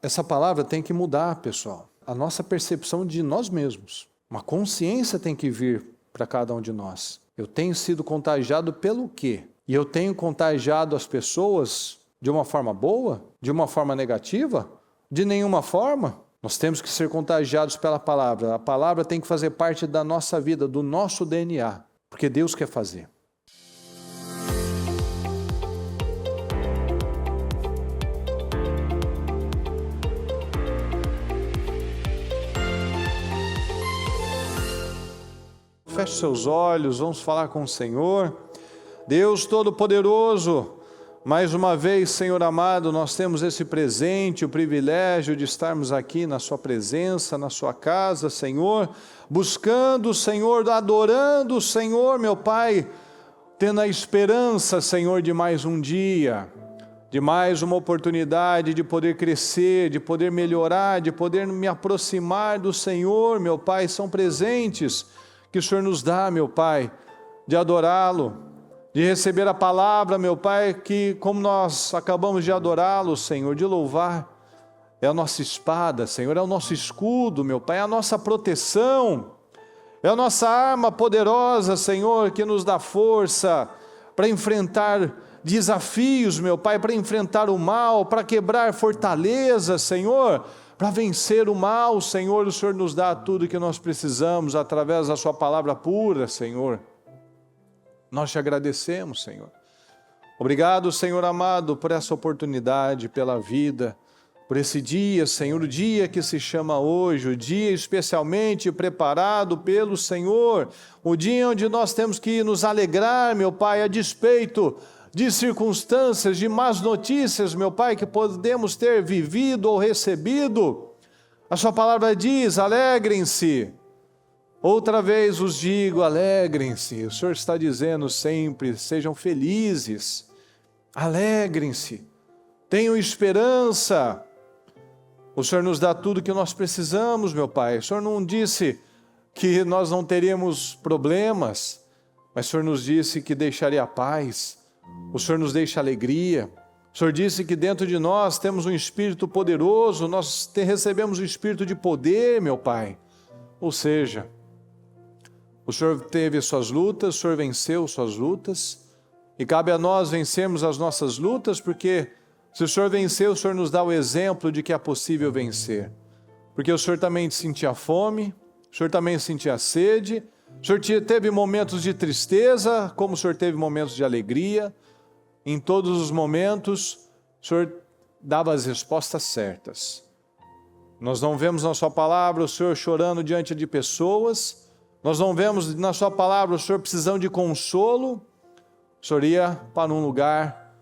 essa palavra tem que mudar, pessoal. A nossa percepção de nós mesmos. Uma consciência tem que vir para cada um de nós. Eu tenho sido contagiado pelo quê? E eu tenho contagiado as pessoas de uma forma boa? De uma forma negativa? De nenhuma forma? Nós temos que ser contagiados pela palavra. A palavra tem que fazer parte da nossa vida, do nosso DNA. Porque Deus quer fazer. Feche seus olhos, vamos falar com o Senhor. Deus Todo-Poderoso, mais uma vez, Senhor amado, nós temos esse presente, o privilégio de estarmos aqui na sua presença, na sua casa, Senhor, buscando o Senhor, adorando o Senhor, meu Pai, tendo a esperança, Senhor, de mais um dia, de mais uma oportunidade de poder crescer, de poder melhorar, de poder me aproximar do Senhor, meu Pai, são presentes que o Senhor nos dá, meu Pai, de adorá-lo, de receber a palavra, meu Pai, que como nós acabamos de adorá-lo, Senhor, de louvar, é a nossa espada, Senhor, é o nosso escudo, meu Pai, é a nossa proteção, é a nossa arma poderosa, Senhor, que nos dá força para enfrentar desafios, meu Pai, para enfrentar o mal, para quebrar fortalezas, Senhor, para vencer o mal, Senhor, o Senhor nos dá tudo que nós precisamos através da sua palavra pura, Senhor. Nós te agradecemos, Senhor. Obrigado, Senhor amado, por essa oportunidade, pela vida, por esse dia, Senhor, o dia que se chama hoje, o dia especialmente preparado pelo Senhor, o dia onde nós temos que nos alegrar, meu Pai, a despeito de circunstâncias, de más notícias, meu Pai, que podemos ter vivido ou recebido. A sua palavra diz, alegrem-se. Outra vez os digo, alegrem-se. O Senhor está dizendo sempre, sejam felizes. Alegrem-se. Tenham esperança. O Senhor nos dá tudo que nós precisamos, meu Pai. O Senhor não disse que nós não teríamos problemas, mas o Senhor nos disse que deixaria a paz. O Senhor nos deixa alegria. O Senhor disse que dentro de nós temos um Espírito poderoso, nós recebemos o Espírito de poder, meu Pai. Ou seja, o Senhor teve suas lutas, o Senhor venceu suas lutas, e cabe a nós vencermos as nossas lutas, porque se o Senhor venceu, o Senhor nos dá o exemplo de que é possível vencer. Porque o Senhor também sentia fome, o Senhor também sentia sede, o Senhor teve momentos de tristeza, como o Senhor teve momentos de alegria. Em todos os momentos, o Senhor dava as respostas certas. Nós não vemos na sua palavra o Senhor chorando diante de pessoas, nós não vemos na sua palavra o Senhor precisando de consolo. O Senhor ia para um lugar,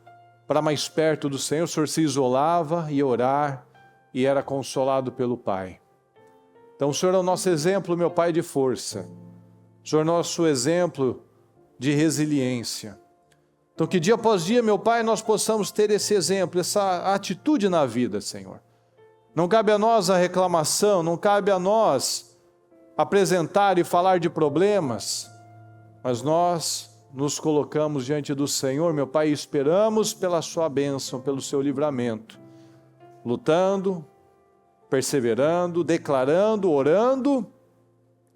para mais perto do Senhor, o Senhor se isolava, ia orar e era consolado pelo Pai. Então o Senhor é o nosso exemplo, meu Pai, de força. O Senhor é nosso exemplo de resiliência. Então que dia após dia, meu Pai, nós possamos ter esse exemplo, essa atitude na vida, Senhor. Não cabe a nós a reclamação, não cabe a nós apresentar e falar de problemas, mas nós nos colocamos diante do Senhor, meu Pai, e esperamos pela sua bênção, pelo seu livramento, lutando, perseverando, declarando, orando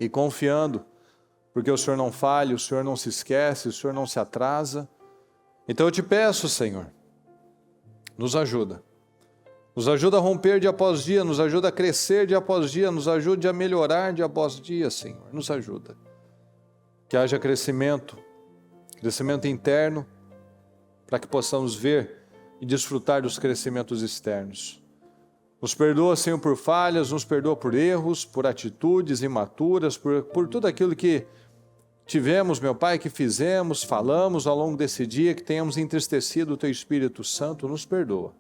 e confiando, porque o Senhor não falha, o Senhor não se esquece, o Senhor não se atrasa. Então eu te peço, Senhor, nos ajuda a romper dia após dia, nos ajuda a crescer dia após dia, nos ajude a melhorar dia após dia, Senhor, nos ajuda. Que haja crescimento interno, para que possamos ver e desfrutar dos crescimentos externos. Nos perdoa, Senhor, por falhas, nos perdoa por erros, por atitudes imaturas, por tudo aquilo que tivemos, meu Pai, que fizemos, falamos ao longo desse dia, que tenhamos entristecido o Teu Espírito Santo, nos perdoa.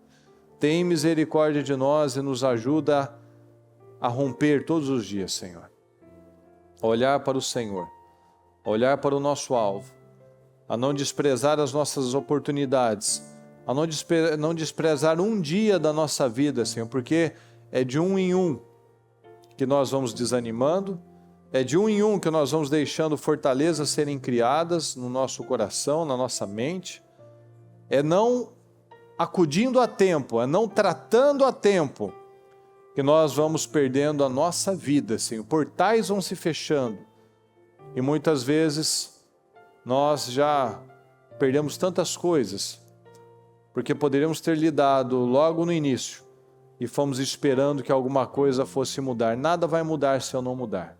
Tem misericórdia de nós e nos ajuda a romper todos os dias, Senhor. A olhar para o Senhor, a olhar para o nosso alvo, a não desprezar as nossas oportunidades, a não desprezar um dia da nossa vida, Senhor, porque é de um em um que nós vamos desanimando, é de um em um que nós vamos deixando fortalezas serem criadas no nosso coração, na nossa mente, é não acudindo a tempo, é não tratando a tempo que nós vamos perdendo a nossa vida, Senhor. Portais vão se fechando e muitas vezes nós já perdemos tantas coisas, porque poderíamos ter lidado logo no início e fomos esperando que alguma coisa fosse mudar. Nada vai mudar se eu não mudar.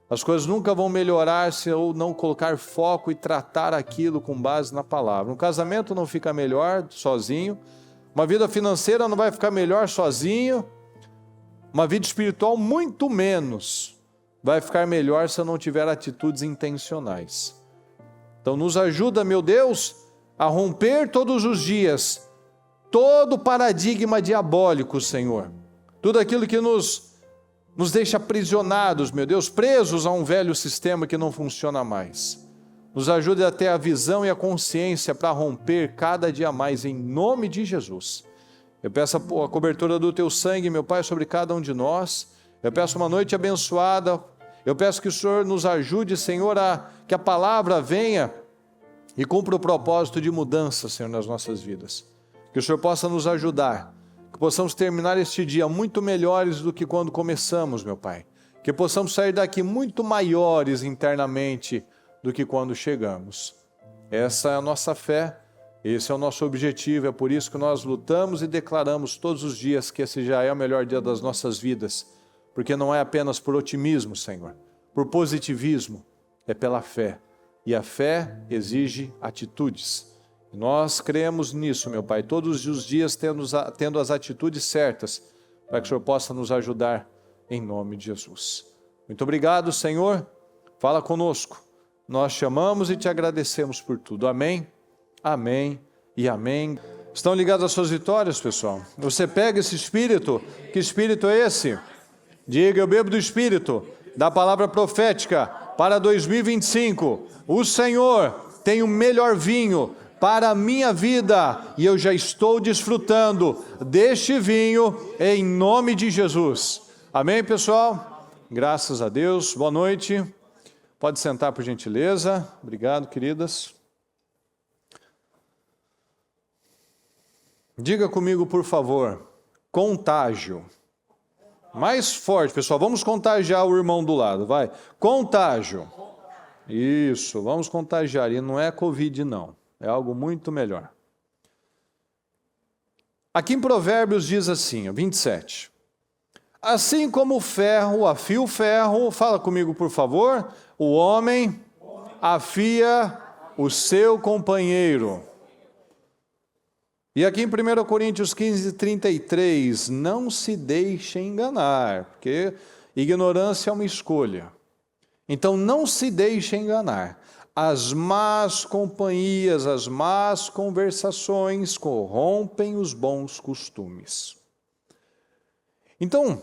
As coisas nunca vão melhorar se eu não colocar foco e tratar aquilo com base na palavra. Um casamento não fica melhor sozinho, uma vida financeira não vai ficar melhor sozinho, uma vida espiritual muito menos vai ficar melhor se eu não tiver atitudes intencionais. Então nos ajuda, meu Deus, a romper todos os dias todo paradigma diabólico, Senhor. Tudo aquilo que nos deixa aprisionados, meu Deus, presos a um velho sistema que não funciona mais. Nos ajude a ter a visão e a consciência para romper cada dia mais, em nome de Jesus. Eu peço a cobertura do Teu sangue, meu Pai, sobre cada um de nós. Eu peço uma noite abençoada. Eu peço que o Senhor nos ajude, Senhor, que a palavra venha e cumpra o propósito de mudança, Senhor, nas nossas vidas. Que o Senhor possa nos ajudar, que possamos terminar este dia muito melhores do que quando começamos, meu Pai. Que possamos sair daqui muito maiores internamente do que quando chegamos. Essa é a nossa fé, esse é o nosso objetivo, é por isso que nós lutamos e declaramos todos os dias que esse já é o melhor dia das nossas vidas, porque não é apenas por otimismo, Senhor, por positivismo, é pela fé, e a fé exige atitudes. E nós cremos nisso, meu Pai, todos os dias tendo as atitudes certas, para que o Senhor possa nos ajudar, em nome de Jesus. Muito obrigado, Senhor, fala conosco. Nós te amamos e te agradecemos por tudo. Amém, amém e amém. Estão ligados às suas vitórias, pessoal? Você pega esse Espírito, que Espírito é esse? Diga, eu bebo do Espírito, da palavra profética, para 2025. O Senhor tem o melhor vinho para a minha vida, e eu já estou desfrutando deste vinho, em nome de Jesus. Amém, pessoal? Graças a Deus, boa noite. Pode sentar, por gentileza. Obrigado, queridas. Diga comigo, por favor, contágio. Mais forte, pessoal. Vamos contagiar o irmão do lado, vai. Contágio. Isso, vamos contagiar. E não é Covid, não. É algo muito melhor. Aqui em Provérbios diz assim, 27. Assim como o ferro afia o ferro, fala comigo, por favor, o homem afia o seu companheiro. E aqui em 1 Coríntios 15, 33, não se deixe enganar, porque ignorância é uma escolha. Então não se deixe enganar. As más companhias, as más conversações corrompem os bons costumes. Então,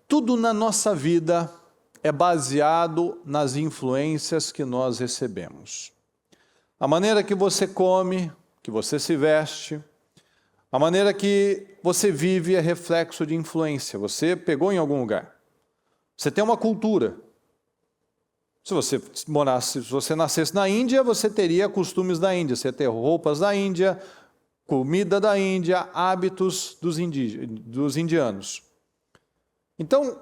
tudo na nossa vida é baseado nas influências que nós recebemos. A maneira que você come, que você se veste, a maneira que você vive é reflexo de influência. Você pegou em algum lugar. Você tem uma cultura. Se você nascesse na Índia, você teria costumes da Índia, você teria roupas da Índia, comida da Índia, hábitos dos indianos. Então,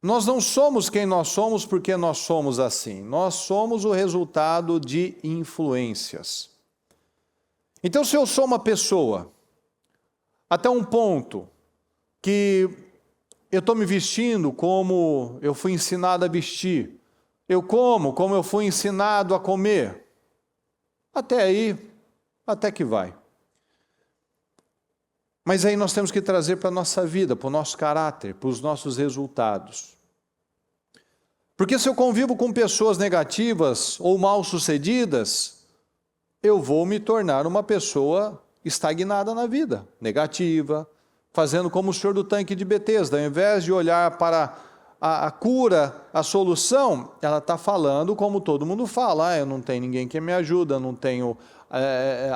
nós não somos quem nós somos porque nós somos assim. Nós somos o resultado de influências. Então, se eu sou uma pessoa, até um ponto, que eu estou me vestindo como eu fui ensinado a vestir, eu como eu fui ensinado a comer, até aí, até que vai. Mas aí nós temos que trazer para a nossa vida, para o nosso caráter, para os nossos resultados. Porque se eu convivo com pessoas negativas ou mal-sucedidas, eu vou me tornar uma pessoa estagnada na vida, negativa, fazendo como o senhor do tanque de Betesda, ao invés de olhar para a cura, a solução, ela está falando como todo mundo fala, eu não tenho ninguém que me ajuda, eu não tenho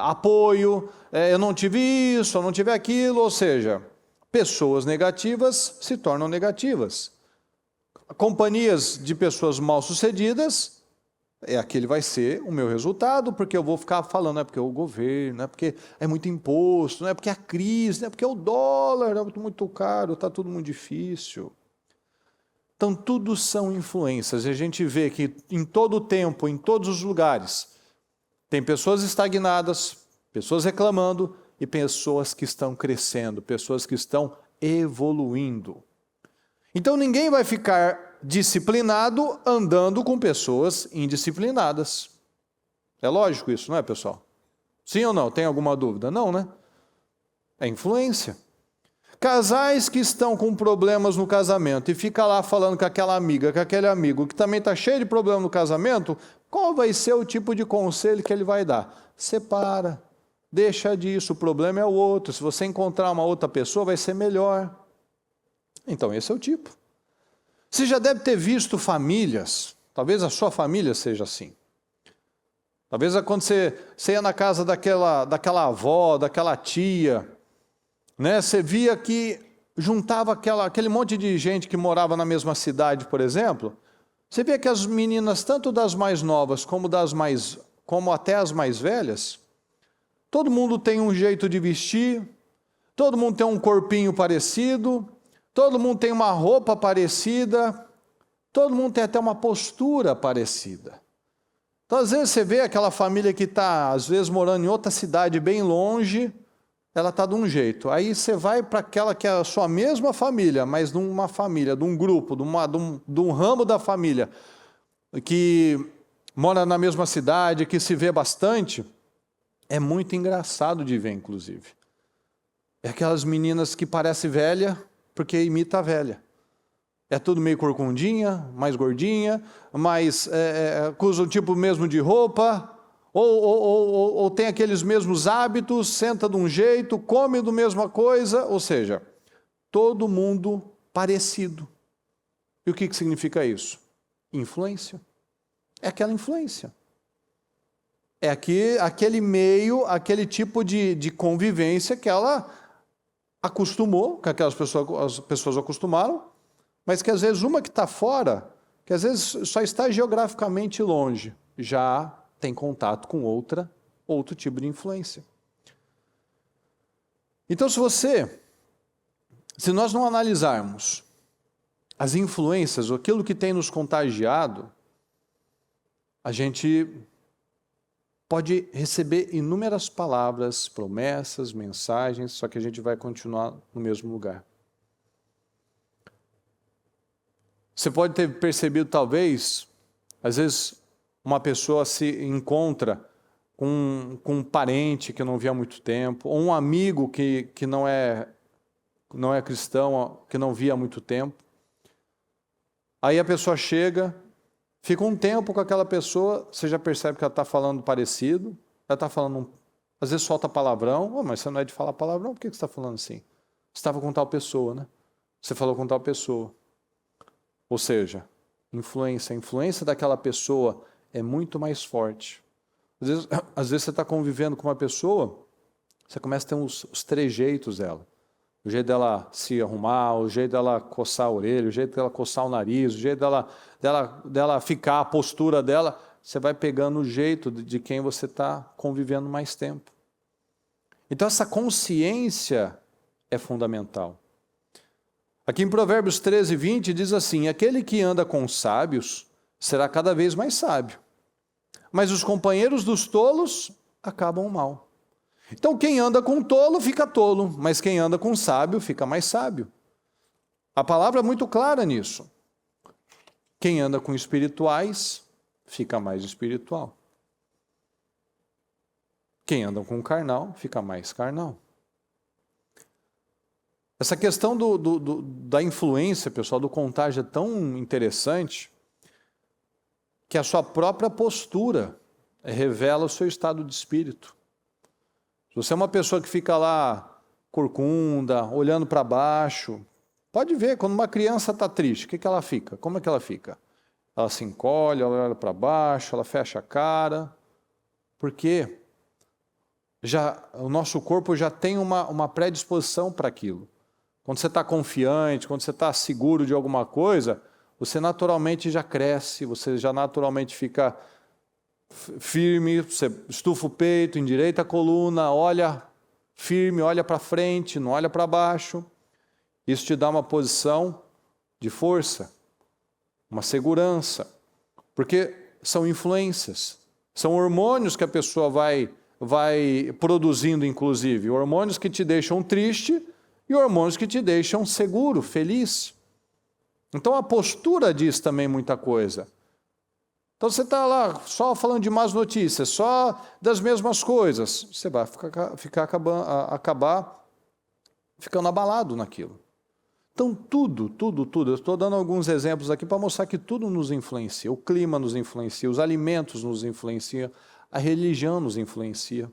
apoio, eu não tive isso, eu não tive aquilo, ou seja, pessoas negativas se tornam negativas. Companhias de pessoas mal-sucedidas Aquele vai ser o meu resultado, porque eu vou ficar falando, não é porque é o governo, não é porque é muito imposto, não é porque é a crise, não é porque é o dólar, é muito caro, está tudo muito difícil. Então, tudo são influências. E a gente vê que em todo o tempo, em todos os lugares, tem pessoas estagnadas, pessoas reclamando e pessoas que estão crescendo, pessoas que estão evoluindo. Então, ninguém vai ficar disciplinado andando com pessoas indisciplinadas. É lógico isso, não é, pessoal? Sim ou não? Tem alguma dúvida? Não, né? É influência. Casais que estão com problemas no casamento e fica lá falando com aquela amiga, com aquele amigo que também está cheio de problema no casamento, qual vai ser o tipo de conselho que ele vai dar? Separa, deixa disso, o problema é o outro. Se você encontrar uma outra pessoa, vai ser melhor. Então, esse é o tipo. Você já deve ter visto famílias, talvez a sua família seja assim. Talvez quando você ia na casa daquela avó, daquela tia, né, você via que juntava aquele monte de gente que morava na mesma cidade, por exemplo. Você via que as meninas, tanto das mais novas como até as mais velhas, todo mundo tem um jeito de vestir, todo mundo tem um corpinho parecido, todo mundo tem uma roupa parecida, todo mundo tem até uma postura parecida. Então, às vezes, você vê aquela família que está, às vezes, morando em outra cidade bem longe, ela está de um jeito. Aí você vai para aquela que é a sua mesma família, mas de uma família, de um grupo, de um ramo da família, que mora na mesma cidade, que se vê bastante, é muito engraçado de ver, inclusive. É aquelas meninas que parecem velha, porque imita a velha. É tudo meio corcundinha, mais gordinha, usa o tipo mesmo de roupa, ou tem aqueles mesmos hábitos, senta de um jeito, come da mesma coisa, ou seja, todo mundo parecido. E o que significa isso? Influência. É aquela influência. É aquele meio, aquele tipo de convivência que ela acostumou, que as pessoas acostumaram, mas que às vezes uma que está fora, que às vezes só está geograficamente longe, já tem contato com outro tipo de influência. Então, se nós não analisarmos as influências, aquilo que tem nos contagiado, a gente pode receber inúmeras palavras, promessas, mensagens, só que a gente vai continuar no mesmo lugar. Você pode ter percebido, talvez, às vezes uma pessoa se encontra com um parente que não via há muito tempo, ou um amigo que não é cristão, que não via há muito tempo. Aí a pessoa chega, fica um tempo com aquela pessoa, você já percebe que ela está falando parecido, ela está falando, às vezes solta palavrão, mas você não é de falar palavrão, por que você está falando assim? Você estava com tal pessoa, né? Você falou com tal pessoa. Ou seja, a influência daquela pessoa é muito mais forte. Às vezes você está convivendo com uma pessoa, você começa a ter os trejeitos dela. O jeito dela se arrumar, o jeito dela coçar a orelha, o jeito dela coçar o nariz, o jeito dela ficar, a postura dela, você vai pegando o jeito de quem você está convivendo mais tempo. Então essa consciência é fundamental. Aqui em Provérbios 13, 20 diz assim: aquele que anda com sábios será cada vez mais sábio, mas os companheiros dos tolos acabam mal. Então quem anda com tolo fica tolo, mas quem anda com sábio fica mais sábio. A palavra é muito clara nisso. Quem anda com espirituais fica mais espiritual. Quem anda com carnal fica mais carnal. Essa questão da influência, pessoal, do contágio é tão interessante que a sua própria postura revela o seu estado de espírito. Se você é uma pessoa que fica lá corcunda, olhando para baixo, pode ver, quando uma criança está triste, o que ela fica? Como é que ela fica? Ela se encolhe, ela olha para baixo, ela fecha a cara. Por quê? O nosso corpo já tem uma predisposição para aquilo. Quando você está confiante, quando você está seguro de alguma coisa, você naturalmente já cresce, você já naturalmente fica firme, você estufa o peito, endireita a coluna, olha firme, olha para frente, não olha para baixo. Isso te dá uma posição de força, uma segurança, porque são influências, são hormônios que a pessoa vai produzindo, inclusive, hormônios que te deixam triste e hormônios que te deixam seguro, feliz. Então a postura diz também muita coisa. Então você está lá só falando de más notícias, só das mesmas coisas, você vai acabar ficando abalado naquilo. Então tudo, eu estou dando alguns exemplos aqui para mostrar que tudo nos influencia. O clima nos influencia, os alimentos nos influenciam, a religião nos influencia.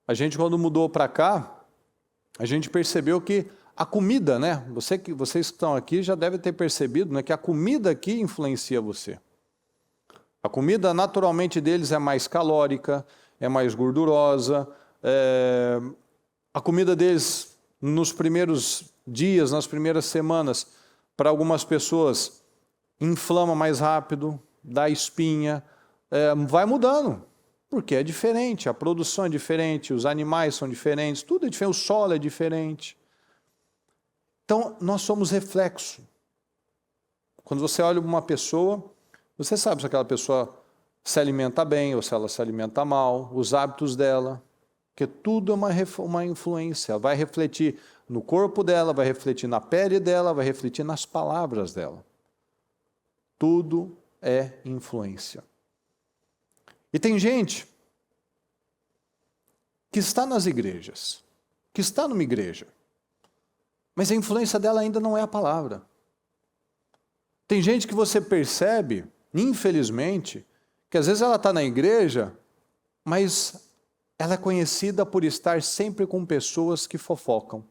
A gente, quando mudou para cá, a gente percebeu que a comida, né? Vocês que estão aqui já devem ter percebido, né, que a comida aqui influencia você. A comida, naturalmente, deles é mais calórica, é mais gordurosa. A comida deles, nos primeiros dias, nas primeiras semanas, para algumas pessoas, inflama mais rápido, dá espinha, vai mudando, porque é diferente, a produção é diferente, os animais são diferentes, tudo é diferente, o solo é diferente. Então, nós somos reflexo. Quando você olha uma pessoa, você sabe se aquela pessoa se alimenta bem ou se ela se alimenta mal, os hábitos dela, porque tudo é uma influência, vai refletir no corpo dela, vai refletir na pele dela, vai refletir nas palavras dela. Tudo é influência. E tem gente que está nas igrejas, que está numa igreja, mas a influência dela ainda não é a palavra. Tem gente que você percebe, infelizmente, que às vezes ela está na igreja, mas ela é conhecida por estar sempre com pessoas que fofocam.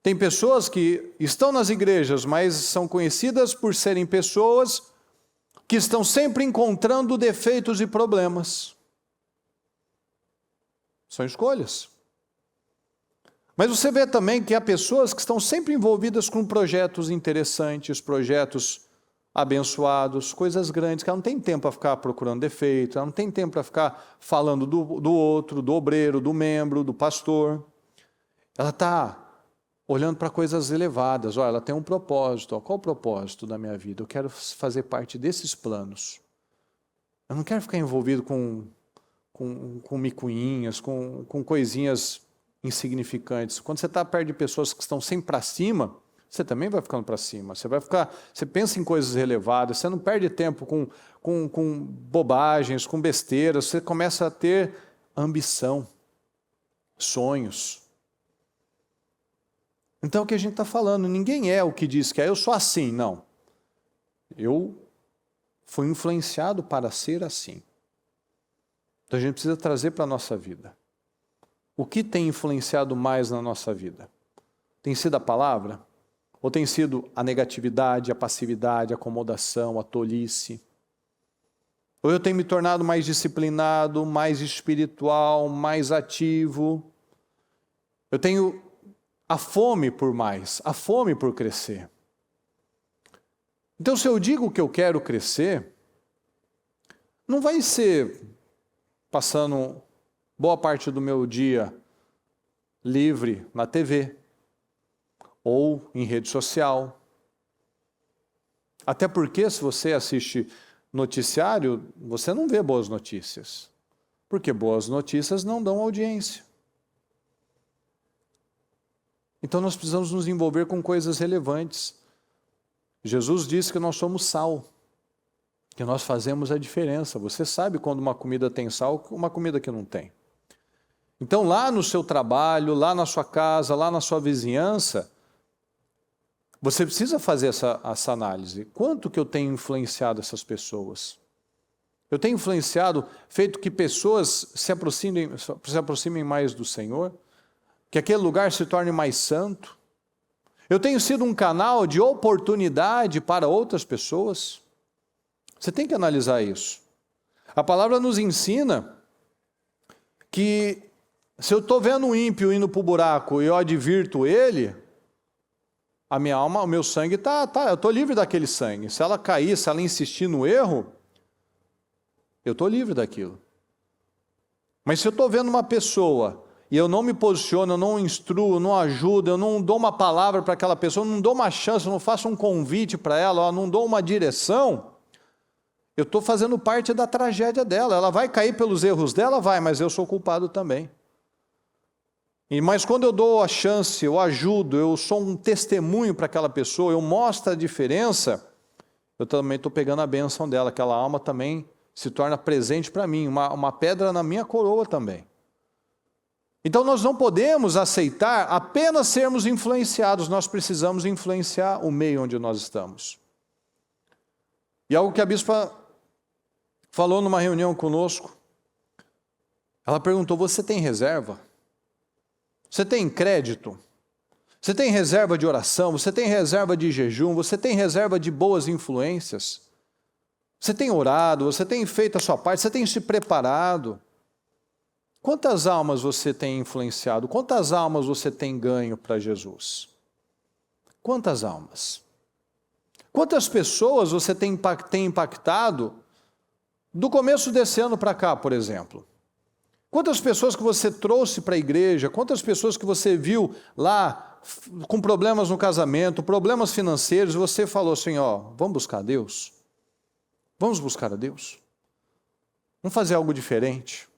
Tem pessoas que estão nas igrejas, mas são conhecidas por serem pessoas que estão sempre encontrando defeitos e problemas. São escolhas. Mas você vê também que há pessoas que estão sempre envolvidas com projetos interessantes, projetos abençoados, coisas grandes, que ela não tem tempo para ficar procurando defeito, ela não tem tempo para ficar falando do outro, do obreiro, do membro, do pastor. Ela está olhando para coisas elevadas. Olha, ela tem um propósito. Qual o propósito da minha vida? Eu quero fazer parte desses planos. Eu não quero ficar envolvido com micuinhas, com coisinhas insignificantes. Quando você está perto de pessoas que estão sempre para cima, você também vai ficando para cima. Você pensa em coisas relevadas, você não perde tempo com bobagens, com besteiras, você começa a ter ambição, sonhos. Então, o que a gente está falando, ninguém é o que diz que é, eu sou assim, não. Eu fui influenciado para ser assim. Então, a gente precisa trazer para a nossa vida. O que tem influenciado mais na nossa vida? Tem sido a palavra? Ou tem sido a negatividade, a passividade, a acomodação, a tolice? Ou eu tenho me tornado mais disciplinado, mais espiritual, mais ativo? Eu tenho a fome por mais, a fome por crescer. Então, se eu digo que eu quero crescer, não vai ser passando boa parte do meu dia livre na TV ou em rede social. Até porque, se você assiste noticiário, você não vê boas notícias. Porque boas notícias não dão audiência. Então nós precisamos nos envolver com coisas relevantes. Jesus disse que nós somos sal, que nós fazemos a diferença. Você sabe quando uma comida tem sal e uma comida que não tem. Então lá no seu trabalho, lá na sua casa, lá na sua vizinhança, você precisa fazer essa análise. Quanto que eu tenho influenciado essas pessoas? Eu tenho influenciado, feito que pessoas se aproximem mais do Senhor? Que aquele lugar se torne mais santo? Eu tenho sido um canal de oportunidade para outras pessoas? Você tem que analisar isso. A palavra nos ensina que se eu estou vendo um ímpio indo para o buraco e eu advirto ele, a minha alma, o meu sangue eu estou livre daquele sangue. Se ela cair, se ela insistir no erro, eu estou livre daquilo. Mas se eu estou vendo uma pessoa e eu não me posiciono, eu não instruo, eu não ajudo, eu não dou uma palavra para aquela pessoa, eu não dou uma chance, eu não faço um convite para ela, eu não dou uma direção, eu estou fazendo parte da tragédia dela. Ela vai cair pelos erros dela? Vai, mas eu sou culpado também. Mas quando eu dou a chance, eu ajudo, eu sou um testemunho para aquela pessoa, eu mostro a diferença, eu também estou pegando a bênção dela, aquela alma também se torna presente para mim, uma pedra na minha coroa também. Então nós não podemos aceitar apenas sermos influenciados, nós precisamos influenciar o meio onde nós estamos. E algo que a bispa falou numa reunião conosco, ela perguntou: você tem reserva? Você tem crédito? Você tem reserva de oração? Você tem reserva de jejum? Você tem reserva de boas influências? Você tem orado? Você tem feito a sua parte? Você tem se preparado? Quantas almas você tem influenciado? Quantas almas você tem ganho para Jesus? Quantas almas? Quantas pessoas você tem impactado do começo desse ano para cá, por exemplo? Quantas pessoas que você trouxe para a igreja? Quantas pessoas que você viu lá com problemas no casamento, problemas financeiros, e você falou assim: ó, vamos buscar Deus? Vamos buscar a Deus? Vamos fazer algo diferente?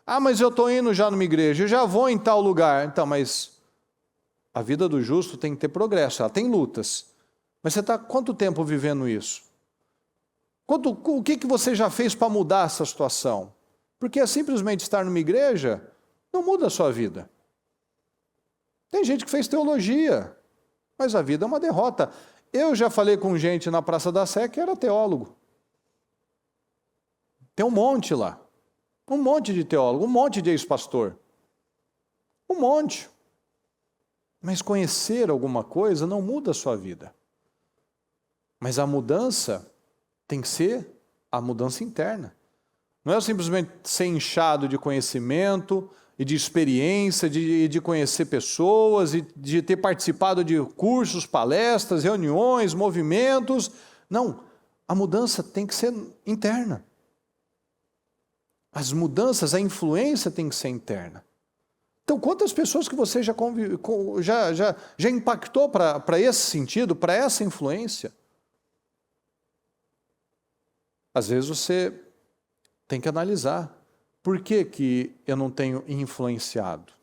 Ah, mas eu estou indo já numa igreja, eu já vou em tal lugar. Então, mas a vida do justo tem que ter progresso, ela tem lutas. Mas você está quanto tempo vivendo isso? O que você já fez para mudar essa situação? Porque simplesmente estar numa igreja não muda a sua vida. Tem gente que fez teologia, mas a vida é uma derrota. Eu já falei com gente na Praça da Sé que era teólogo. Tem um monte lá. Um monte de teólogo, um monte de ex-pastor. Um monte. Mas conhecer alguma coisa não muda a sua vida. Mas a mudança tem que ser a mudança interna. Não é simplesmente ser inchado de conhecimento e de experiência, de conhecer pessoas, e de ter participado de cursos, palestras, reuniões, movimentos. Não, a mudança tem que ser interna. As mudanças, a influência tem que ser interna. Então, quantas pessoas que você já impactou para esse sentido, para essa influência? Às vezes você tem que analisar. Por que eu não tenho influenciado?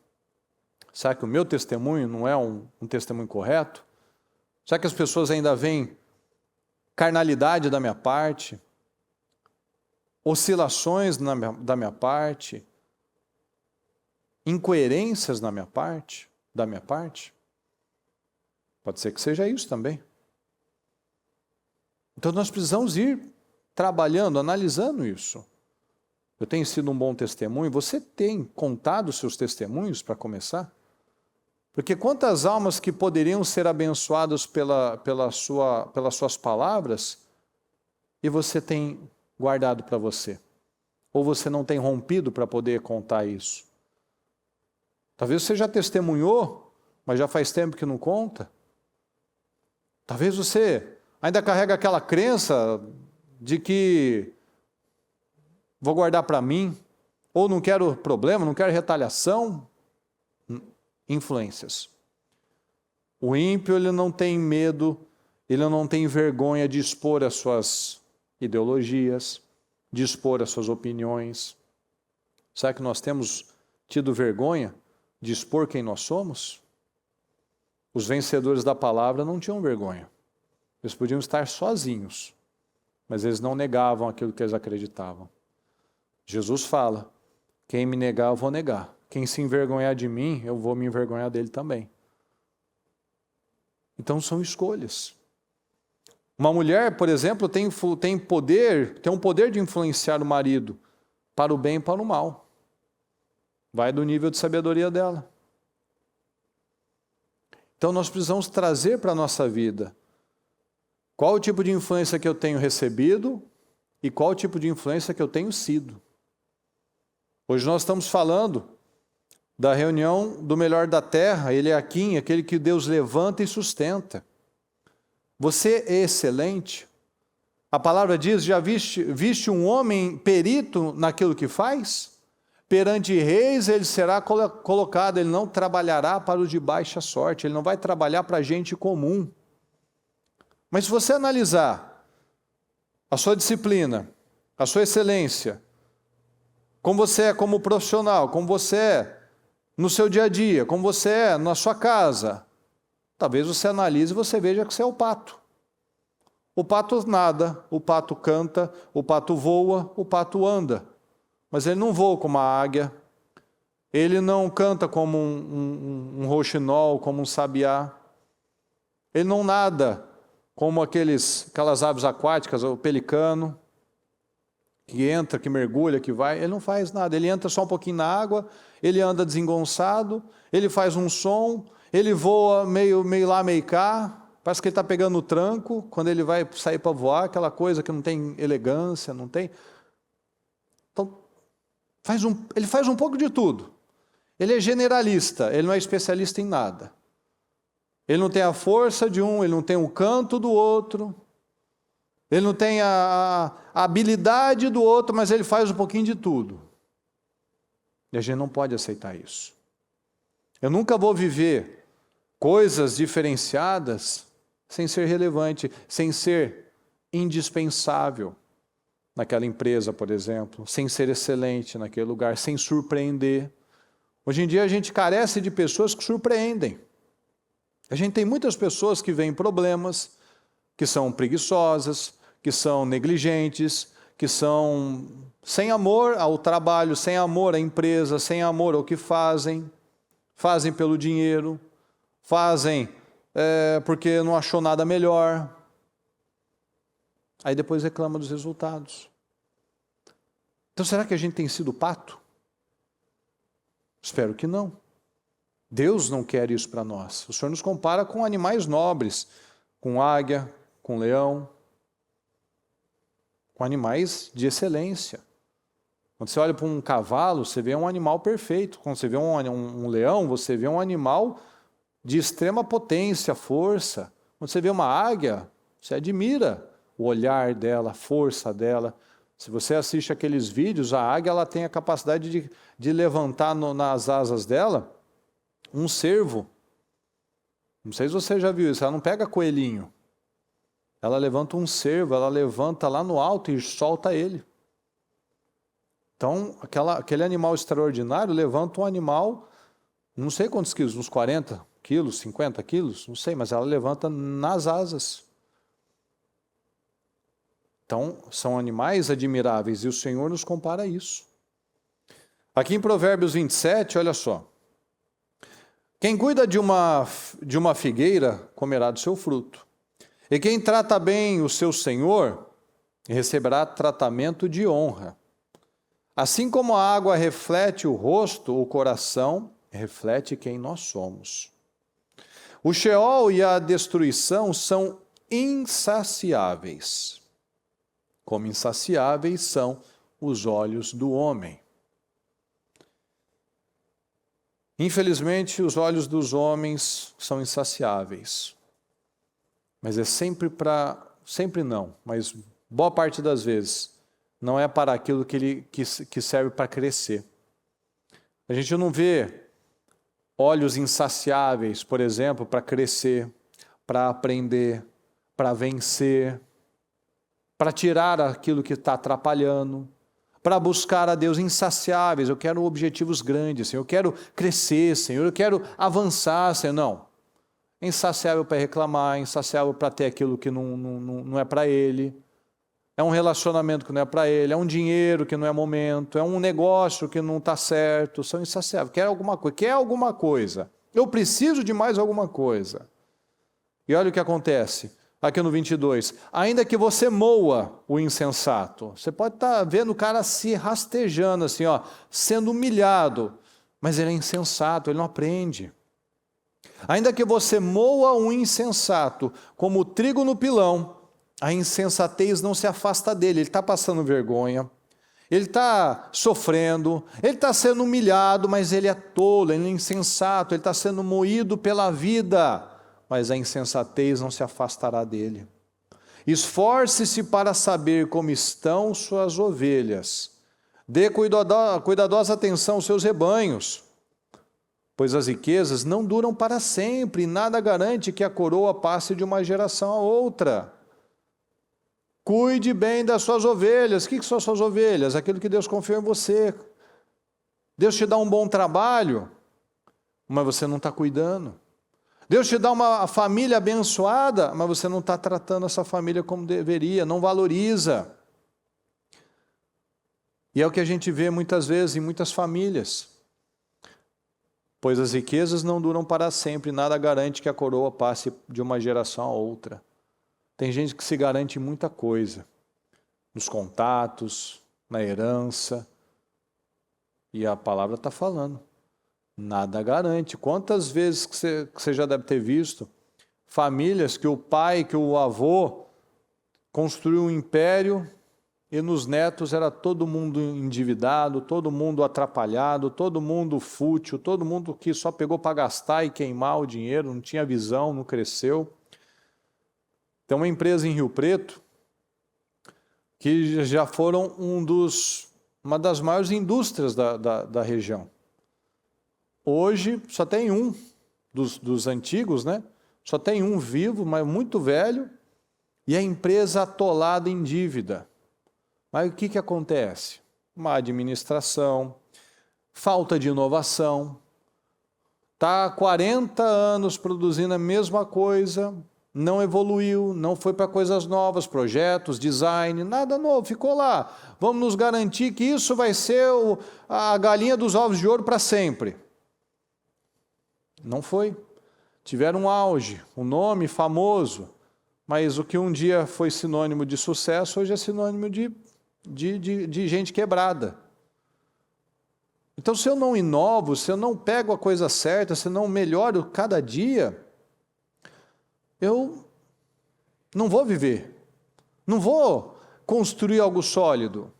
Será que o meu testemunho não é um testemunho correto? Será que as pessoas ainda veem carnalidade da minha parte? Oscilações da minha parte? Incoerências da minha parte? Pode ser que seja isso também. Então nós precisamos ir trabalhando, analisando isso. Eu tenho sido um bom testemunho? Você tem contado os seus testemunhos para começar? Porque quantas almas que poderiam ser abençoadas pelas suas palavras e você tem guardado para você? Ou você não tem rompido para poder contar isso? Talvez você já testemunhou, mas já faz tempo que não conta. Talvez você ainda carrega aquela crença de que vou guardar para mim, ou não quero problema, não quero retaliação. Influências. O ímpio, ele não tem medo, ele não tem vergonha de expor as suas ideologias, de expor as suas opiniões. Será que nós temos tido vergonha de expor quem nós somos? Os vencedores da palavra não tinham vergonha. Eles podiam estar sozinhos, mas eles não negavam aquilo que eles acreditavam. Jesus fala: quem me negar, eu vou negar. Quem se envergonhar de mim, eu vou me envergonhar dele também. Então são escolhas. Uma mulher, por exemplo, tem um poder de influenciar o marido para o bem e para o mal. Vai do nível de sabedoria dela. Então nós precisamos trazer para a nossa vida qual o tipo de influência que eu tenho recebido e qual o tipo de influência que eu tenho sido. Hoje nós estamos falando da reunião do melhor da terra, ele é aqui, aquele que Deus levanta e sustenta. Você é excelente? A palavra diz, já viste um homem perito naquilo que faz? Perante reis ele será colocado, ele não trabalhará para o de baixa sorte, ele não vai trabalhar para gente comum. Mas se você analisar a sua disciplina, a sua excelência, como você é como profissional, como você é no seu dia a dia, como você é na sua casa, talvez você analise e você veja que você é o pato. O pato nada, o pato canta, o pato voa, o pato anda. Mas ele não voa como a águia, ele não canta como um rouxinol, como um sabiá, ele não nada como aquelas aves aquáticas, o pelicano, que entra, que mergulha, que vai, ele não faz nada, ele entra só um pouquinho na água, ele anda desengonçado, ele faz um som, ele voa meio lá, meio cá, parece que ele está pegando o tranco, quando ele vai sair para voar, aquela coisa que não tem elegância, não tem... Então, ele faz um pouco de tudo. Ele é generalista, ele não é especialista em nada. Ele não tem a força de um, ele não tem o canto do outro, ele não tem a habilidade do outro, mas ele faz um pouquinho de tudo. E a gente não pode aceitar isso. Eu nunca vou viver coisas diferenciadas sem ser relevante, sem ser indispensável naquela empresa, por exemplo, sem ser excelente naquele lugar, sem surpreender. Hoje em dia a gente carece de pessoas que surpreendem. A gente tem muitas pessoas que veem problemas, que são preguiçosas, que são negligentes, que são sem amor ao trabalho, sem amor à empresa, sem amor ao que fazem, fazem pelo dinheiro, fazem porque não achou nada melhor. Aí depois reclama dos resultados. Então será que a gente tem sido pato? Espero que não. Deus não quer isso para nós. O Senhor nos compara com animais nobres, com águia, com leão, com animais de excelência. Quando você olha para um cavalo, você vê um animal perfeito. Quando você vê um leão, você vê um animal de extrema potência, força. Quando você vê uma águia, você admira o olhar dela, a força dela. Se você assiste aqueles vídeos, a águia ela tem a capacidade de levantar nas asas dela um cervo. Não sei se você já viu isso, ela não pega coelhinho. Ela levanta um cervo, ela levanta lá no alto e solta ele. Então, aquele animal extraordinário levanta um animal, não sei quantos quilos, uns 40 quilos, 50 quilos, não sei, mas ela levanta nas asas. Então, são animais admiráveis e o Senhor nos compara a isso. Aqui em Provérbios 27, olha só. Quem cuida de uma figueira comerá do seu fruto. E quem trata bem o seu senhor receberá tratamento de honra. Assim como a água reflete o rosto, o coração reflete quem nós somos. O Sheol e a destruição são insaciáveis, como insaciáveis são os olhos do homem. Infelizmente, os olhos dos homens são insaciáveis. Mas é sempre não, mas boa parte das vezes, não é para aquilo que serve para crescer. A gente não vê olhos insaciáveis, por exemplo, para crescer, para aprender, para vencer, para tirar aquilo que está atrapalhando, para buscar a Deus insaciáveis. Eu quero objetivos grandes, Senhor, eu quero crescer, Senhor, eu quero avançar, Senhor. Não. Insaciável para reclamar, insaciável para ter aquilo que não é para ele. É um relacionamento que não é para ele, é um dinheiro que não é momento, é um negócio que não está certo, são insaciáveis. Quer alguma coisa. Eu preciso de mais alguma coisa. E olha o que acontece. Aqui no 22, ainda que você moa o insensato, você pode estar vendo o cara se rastejando assim, ó, sendo humilhado, mas ele é insensato, ele não aprende. Ainda que você moa um insensato, como o trigo no pilão, a insensatez não se afasta dele, ele está passando vergonha, ele está sofrendo, ele está sendo humilhado, mas ele é tolo, ele é insensato, ele está sendo moído pela vida, mas a insensatez não se afastará dele. Esforce-se para saber como estão suas ovelhas. Dê cuidadosa atenção aos seus rebanhos, pois as riquezas não duram para sempre, e nada garante que a coroa passe de uma geração a outra. Cuide bem das suas ovelhas. O que são as suas ovelhas? Aquilo que Deus confiou em você. Deus te dá um bom trabalho, mas você não está cuidando. Deus te dá uma família abençoada, mas você não está tratando essa família como deveria, não valoriza. E é o que a gente vê muitas vezes em muitas famílias. Pois as riquezas não duram para sempre, nada garante que a coroa passe de uma geração a outra. Tem gente que se garante muita coisa, nos contatos, na herança, e a palavra está falando. Nada garante. Quantas vezes que você já deve ter visto famílias que o pai, que o avô construiu um império e nos netos era todo mundo endividado, todo mundo atrapalhado, todo mundo fútil, todo mundo que só pegou para gastar e queimar o dinheiro, não tinha visão, não cresceu. Tem uma empresa em Rio Preto que já foram uma das maiores indústrias da região. Hoje só tem um dos antigos, né? Só tem um vivo, mas muito velho, e a empresa atolada em dívida. Mas o que acontece? Má administração, falta de inovação. Está há 40 anos produzindo a mesma coisa, não evoluiu, não foi para coisas novas, projetos, design, nada novo, ficou lá. Vamos nos garantir que isso vai ser a galinha dos ovos de ouro para sempre. Não foi. Tiveram um auge, um nome famoso, mas o que um dia foi sinônimo de sucesso, hoje é sinônimo de gente quebrada. Então, se eu não inovo, se eu não pego a coisa certa, se eu não melhoro cada dia, eu não vou viver, não vou construir algo sólido.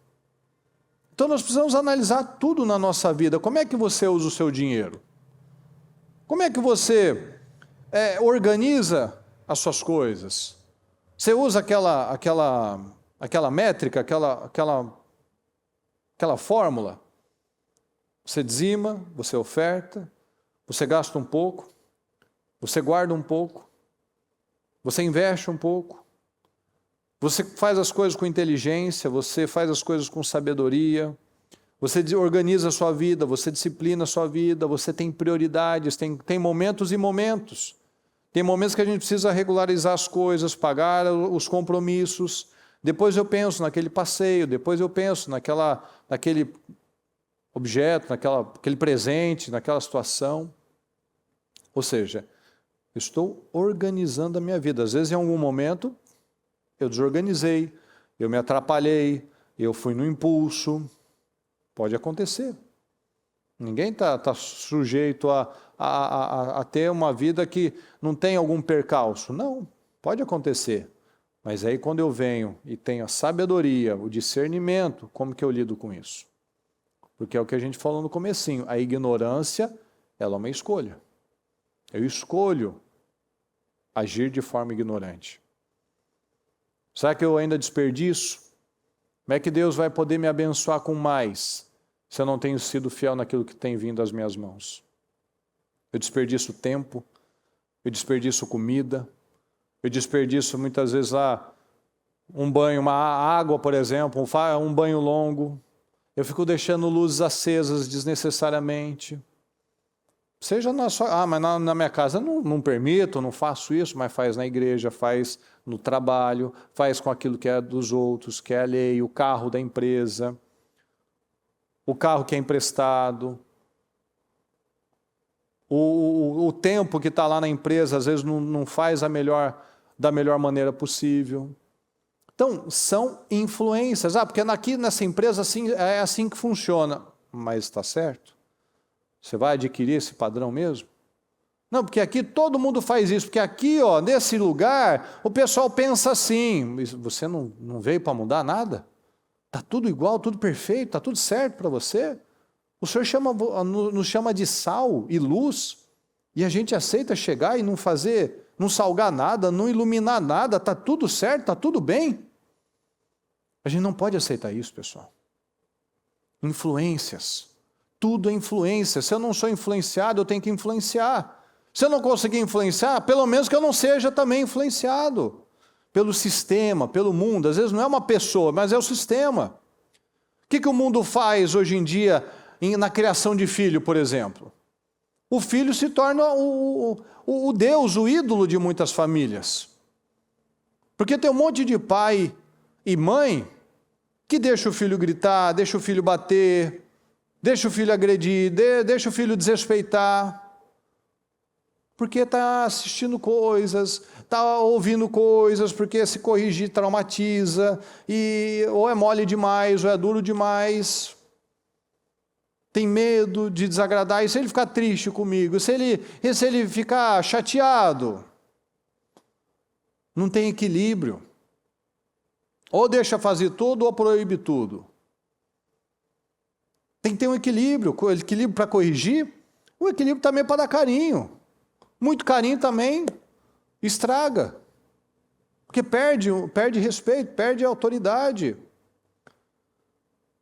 Então nós precisamos analisar tudo na nossa vida. Como é que você usa o seu dinheiro? Como é que você organiza as suas coisas? Você usa aquela métrica, aquela fórmula? Você dizima, você oferta, você gasta um pouco, você guarda um pouco, você investe um pouco, você faz as coisas com inteligência, você faz as coisas com sabedoria, você organiza a sua vida, você disciplina a sua vida, você tem prioridades, tem momentos e momentos. Tem momentos que a gente precisa regularizar as coisas, pagar os compromissos. Depois eu penso naquele passeio, depois eu penso naquele objeto, naquele presente, naquela situação. Ou seja, eu estou organizando a minha vida. Às vezes, em algum momento, eu desorganizei, eu me atrapalhei, eu fui no impulso. Pode acontecer. Ninguém está sujeito a ter uma vida que não tem algum percalço. Não, pode acontecer. Mas aí quando eu venho e tenho a sabedoria, o discernimento, como que eu lido com isso? Porque é o que a gente falou no comecinho, a ignorância, ela é uma escolha. Eu escolho agir de forma ignorante. Será que eu ainda desperdiço? Como é que Deus vai poder me abençoar com mais, se eu não tenho sido fiel naquilo que tem vindo às minhas mãos? Eu desperdiço tempo, eu desperdiço comida, eu desperdiço muitas vezes um banho, uma água, por exemplo, um banho longo. Eu fico deixando luzes acesas desnecessariamente. Seja na sua... mas na minha casa não permito, não faço isso, mas faz na igreja, faz no trabalho, faz com aquilo que é dos outros, que é alheio, o carro da empresa, o carro que é emprestado, o tempo que está lá na empresa, às vezes não faz da melhor maneira possível. Então, são influências. Porque aqui nessa empresa é assim que funciona. Mas está certo? Você vai adquirir esse padrão mesmo? Não, porque aqui todo mundo faz isso. Porque aqui, nesse lugar, o pessoal pensa assim. Você não veio para mudar nada? Está tudo igual, tudo perfeito, está tudo certo para você? O Senhor nos chama de sal e luz, e a gente aceita chegar e não fazer não salgar nada, não iluminar nada, está tudo certo, está tudo bem. A gente não pode aceitar isso, pessoal. Influências. Tudo é influência. Se eu não sou influenciado, eu tenho que influenciar. Se eu não conseguir influenciar, pelo menos que eu não seja também influenciado pelo sistema, pelo mundo. Às vezes não é uma pessoa, mas é o sistema. O que o mundo faz hoje em dia na criação de filho, por exemplo? O filho se torna o Deus, o ídolo de muitas famílias. Porque tem um monte de pai e mãe que deixa o filho gritar, deixa o filho bater, deixa o filho agredir, deixa o filho desrespeitar. Porque está assistindo coisas, está ouvindo coisas, porque se corrigir traumatiza, e ou é mole demais, ou é duro demais. Tem medo de desagradar, e se ele ficar triste comigo, se ele ficar chateado, não tem equilíbrio. Ou deixa fazer tudo, ou proíbe tudo. Tem que ter um equilíbrio para corrigir, o equilíbrio também para dar carinho. Muito carinho também estraga, porque perde respeito, perde autoridade.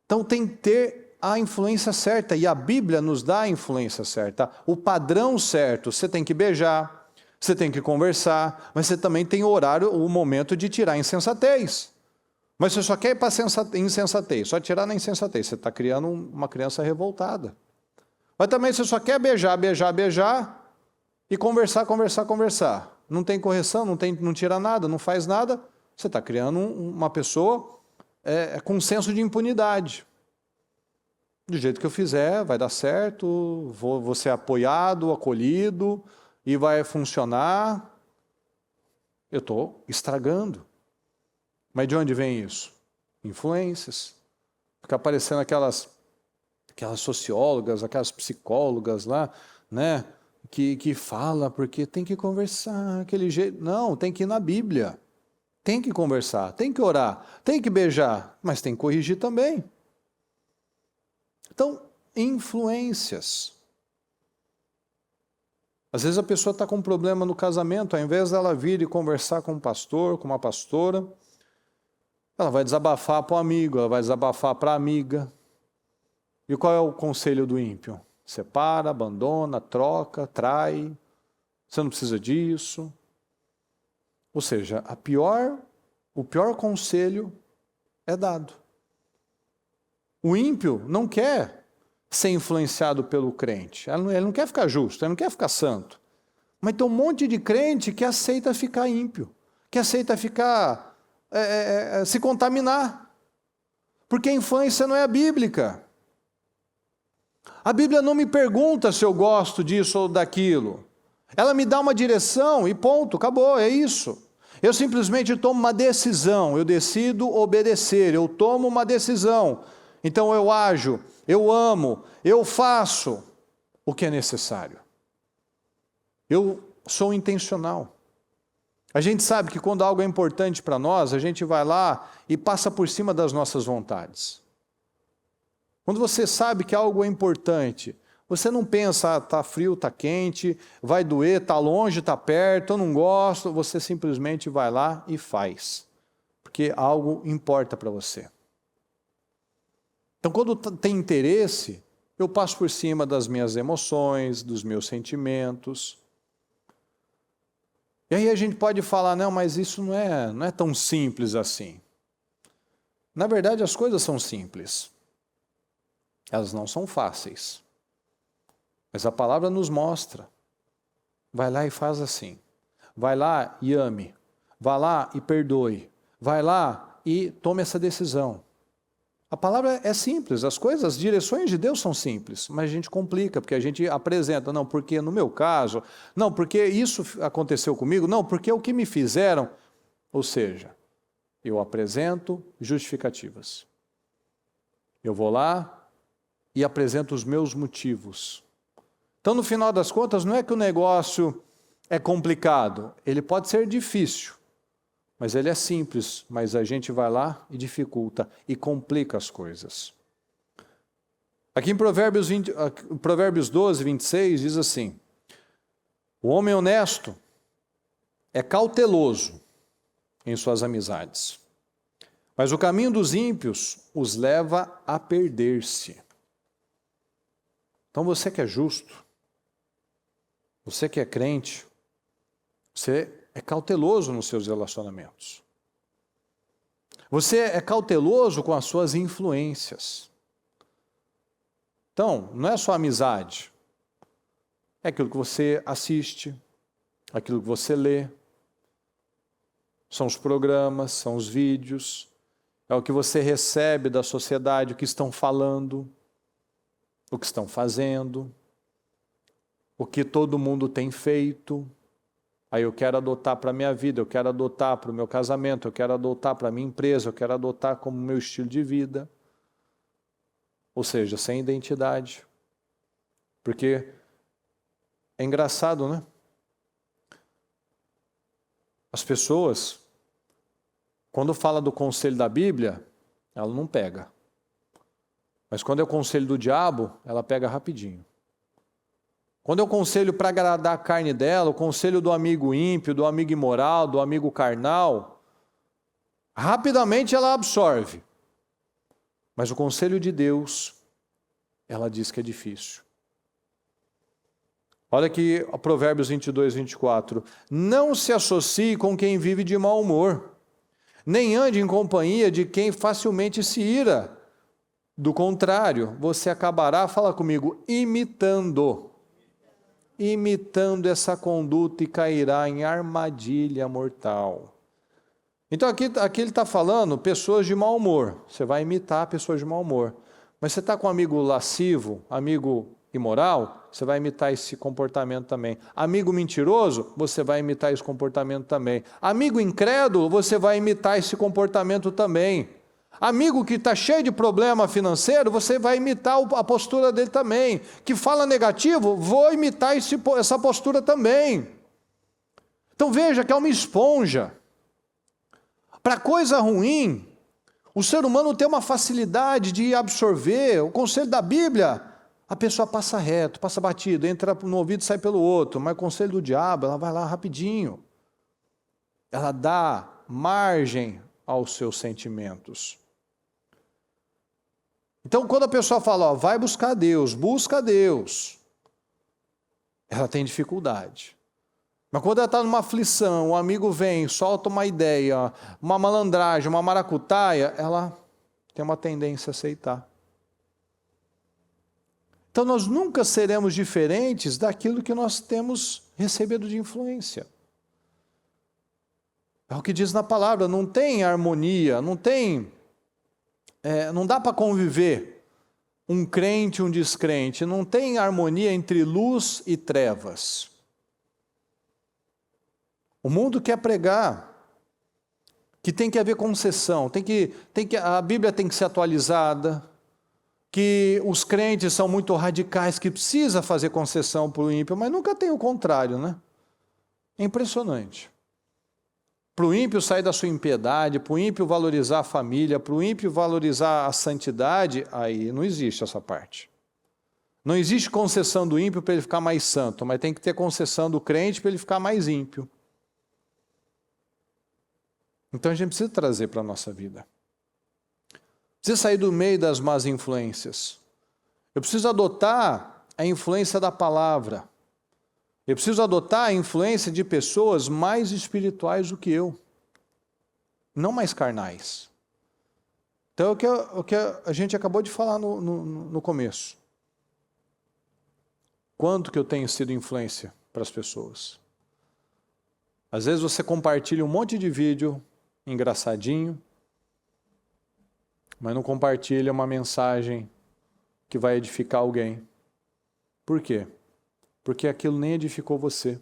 Então tem que ter a influência certa, e a Bíblia nos dá a influência certa, o padrão certo. Você tem que beijar, você tem que conversar, mas você também tem o horário, o momento de tirar a insensatez. Mas você só quer ir para a insensatez, só tirar na insensatez, você está criando uma criança revoltada. Mas também você só quer beijar, e conversar. Não tem correção, não tira nada, não faz nada, você está criando uma pessoa com senso de impunidade. Do jeito que eu fizer, vai dar certo, vou ser apoiado, acolhido, e vai funcionar. Eu estou estragando. Mas de onde vem isso? Influências. Fica aparecendo aquelas sociólogas, aquelas psicólogas lá, né? Que fala porque tem que conversar, aquele jeito. Não, tem que ir na Bíblia. Tem que conversar, tem que orar, tem que beijar, mas tem que corrigir também. Então, influências. Às vezes a pessoa está com um problema no casamento, ao invés dela vir e conversar com um pastor, com uma pastora, ela vai desabafar para o amigo, ela vai desabafar para a amiga. E qual é o conselho do ímpio? Separa, abandona, troca, trai, você não precisa disso. Ou seja, o pior conselho é dado. O ímpio não quer ser influenciado pelo crente, ele não quer ficar justo, ele não quer ficar santo. Mas tem um monte de crente que aceita ficar ímpio, que aceita ficar, se contaminar, porque a influência não é bíblica. A Bíblia não me pergunta se eu gosto disso ou daquilo. Ela me dá uma direção e ponto, acabou, é isso. Eu simplesmente tomo uma decisão, eu decido obedecer, eu tomo uma decisão. Então eu ajo, eu amo, eu faço o que é necessário. Eu sou intencional. A gente sabe que quando algo é importante para nós, a gente vai lá e passa por cima das nossas vontades. Quando você sabe que algo é importante, você não pensa, está frio, está quente, vai doer, está longe, está perto, eu não gosto, você simplesmente vai lá e faz, porque algo importa para você. Então, quando tem interesse, eu passo por cima das minhas emoções, dos meus sentimentos. E aí a gente pode falar, não, mas isso não é tão simples assim. Na verdade, as coisas são simples. Elas não são fáceis. Mas a palavra nos mostra. Vai lá e faz assim. Vai lá e ame. Vai lá e perdoe. Vai lá e tome essa decisão. A palavra é simples, as direções de Deus são simples, mas a gente complica, porque a gente apresenta, não, porque no meu caso, não, porque isso aconteceu comigo, não, porque o que me fizeram. Ou seja, eu apresento justificativas. Eu vou lá e apresento os meus motivos. Então, no final das contas, não é que o negócio é complicado, ele pode ser difícil, mas ele é simples, mas a gente vai lá e dificulta e complica as coisas. Aqui em Provérbios 12, 26, diz assim: o homem honesto é cauteloso em suas amizades, mas o caminho dos ímpios os leva a perder-se. Então você que é justo, você que é crente, você é cauteloso nos seus relacionamentos. Você é cauteloso com as suas influências. Então, não é só amizade, é aquilo que você assiste, aquilo que você lê, são os programas, são os vídeos, é o que você recebe da sociedade, o que estão falando, o que estão fazendo, o que todo mundo tem feito. Aí eu quero adotar para a minha vida, eu quero adotar para o meu casamento, eu quero adotar para a minha empresa, eu quero adotar como meu estilo de vida. Ou seja, sem identidade. Porque é engraçado, né? As pessoas, quando fala do conselho da Bíblia, ela não pega. Mas quando é o conselho do diabo, ela pega rapidinho. Quando é o conselho para agradar a carne dela, o conselho do amigo ímpio, do amigo imoral, do amigo carnal, rapidamente ela absorve. Mas o conselho de Deus, ela diz que é difícil. Olha aqui Provérbios 22, 24. Não se associe com quem vive de mau humor, nem ande em companhia de quem facilmente se ira. Do contrário, você acabará, fala comigo, imitando essa conduta e cairá em armadilha mortal. Então aqui ele está falando pessoas de mau humor. Você vai imitar pessoas de mau humor. Mas você está com um amigo lascivo, amigo imoral, você vai imitar esse comportamento também. Amigo mentiroso, você vai imitar esse comportamento também. Amigo incrédulo, você vai imitar esse comportamento também. Amigo que está cheio de problema financeiro, você vai imitar a postura dele também. Que fala negativo, vou imitar essa postura também. Então veja que é uma esponja. Para coisa ruim, o ser humano tem uma facilidade de absorver. O conselho da Bíblia, a pessoa passa reto, passa batido, entra no ouvido e sai pelo outro. Mas o conselho do diabo, ela vai lá rapidinho. Ela dá margem aos seus sentimentos. Então, quando a pessoa fala, vai buscar Deus, busca Deus, ela tem dificuldade. Mas quando ela está numa aflição, um amigo vem, solta uma ideia, uma malandragem, uma maracutaia, ela tem uma tendência a aceitar. Então, nós nunca seremos diferentes daquilo que nós temos recebido de influência. É o que diz na palavra, não tem harmonia, não dá para conviver um crente e um descrente, não tem harmonia entre luz e trevas. O mundo quer pregar que tem que haver concessão, a Bíblia tem que ser atualizada, que os crentes são muito radicais, que precisa fazer concessão para o ímpio, mas nunca tem o contrário, né? É impressionante. Para o ímpio sair da sua impiedade, para o ímpio valorizar a família, para o ímpio valorizar a santidade, aí não existe essa parte. Não existe concessão do ímpio para ele ficar mais santo, mas tem que ter concessão do crente para ele ficar mais ímpio. Então a gente precisa trazer para a nossa vida. Precisa sair do meio das más influências. Eu preciso adotar a influência da palavra. Eu preciso adotar a influência de pessoas mais espirituais do que eu, não mais carnais. Então, o que a gente acabou de falar no começo. Quanto que eu tenho sido influência para as pessoas? Às vezes você compartilha um monte de vídeo engraçadinho, mas não compartilha uma mensagem que vai edificar alguém. Por quê? Porque aquilo nem edificou você.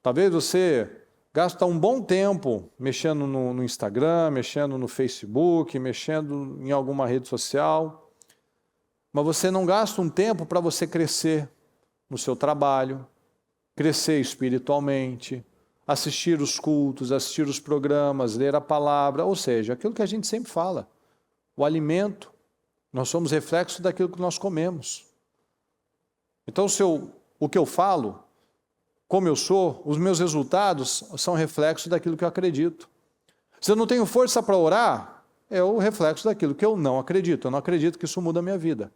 Talvez você gasta um bom tempo mexendo no Instagram, mexendo no Facebook, mexendo em alguma rede social, mas você não gasta um tempo para você crescer no seu trabalho, crescer espiritualmente, assistir os cultos, assistir os programas, ler a palavra, ou seja, aquilo que a gente sempre fala, o alimento, nós somos reflexo daquilo que nós comemos. Então, o que eu falo, como eu sou, os meus resultados são reflexo daquilo que eu acredito. Se eu não tenho força para orar, é o reflexo daquilo que eu não acredito. Eu não acredito que isso muda a minha vida.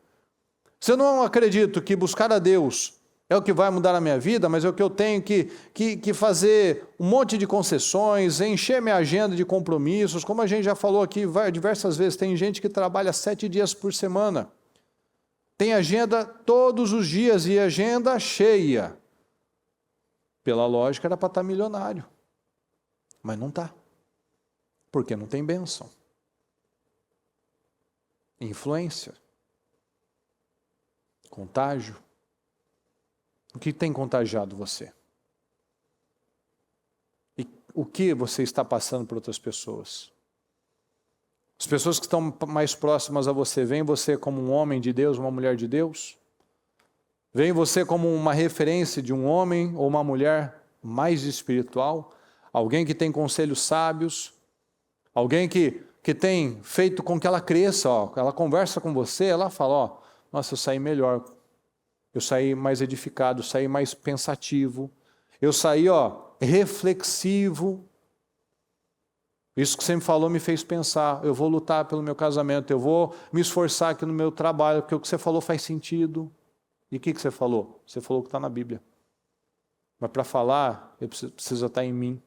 Se eu não acredito que buscar a Deus é o que vai mudar a minha vida, mas é o que eu tenho que fazer um monte de concessões, encher minha agenda de compromissos, como a gente já falou aqui diversas vezes, tem gente que trabalha 7 dias por semana, tem agenda todos os dias e agenda cheia. Pela lógica era para estar milionário, mas não está, porque não tem bênção, influência, contágio. O que tem contagiado você? E o que você está passando para outras pessoas? As pessoas que estão mais próximas a você, veem você como um homem de Deus, uma mulher de Deus? Veem você como uma referência de um homem ou uma mulher mais espiritual? Alguém que tem conselhos sábios? Alguém que tem feito com que ela cresça, ó, ela conversa com você, ela fala, ó, nossa, eu saí melhor. Eu saí mais edificado, saí mais pensativo. Eu saí, reflexivo. Isso que você me falou me fez pensar. Eu vou lutar pelo meu casamento, eu vou me esforçar aqui no meu trabalho, porque o que você falou faz sentido. E o que você falou? Você falou que está na Bíblia. Mas para falar, eu preciso estar em mim.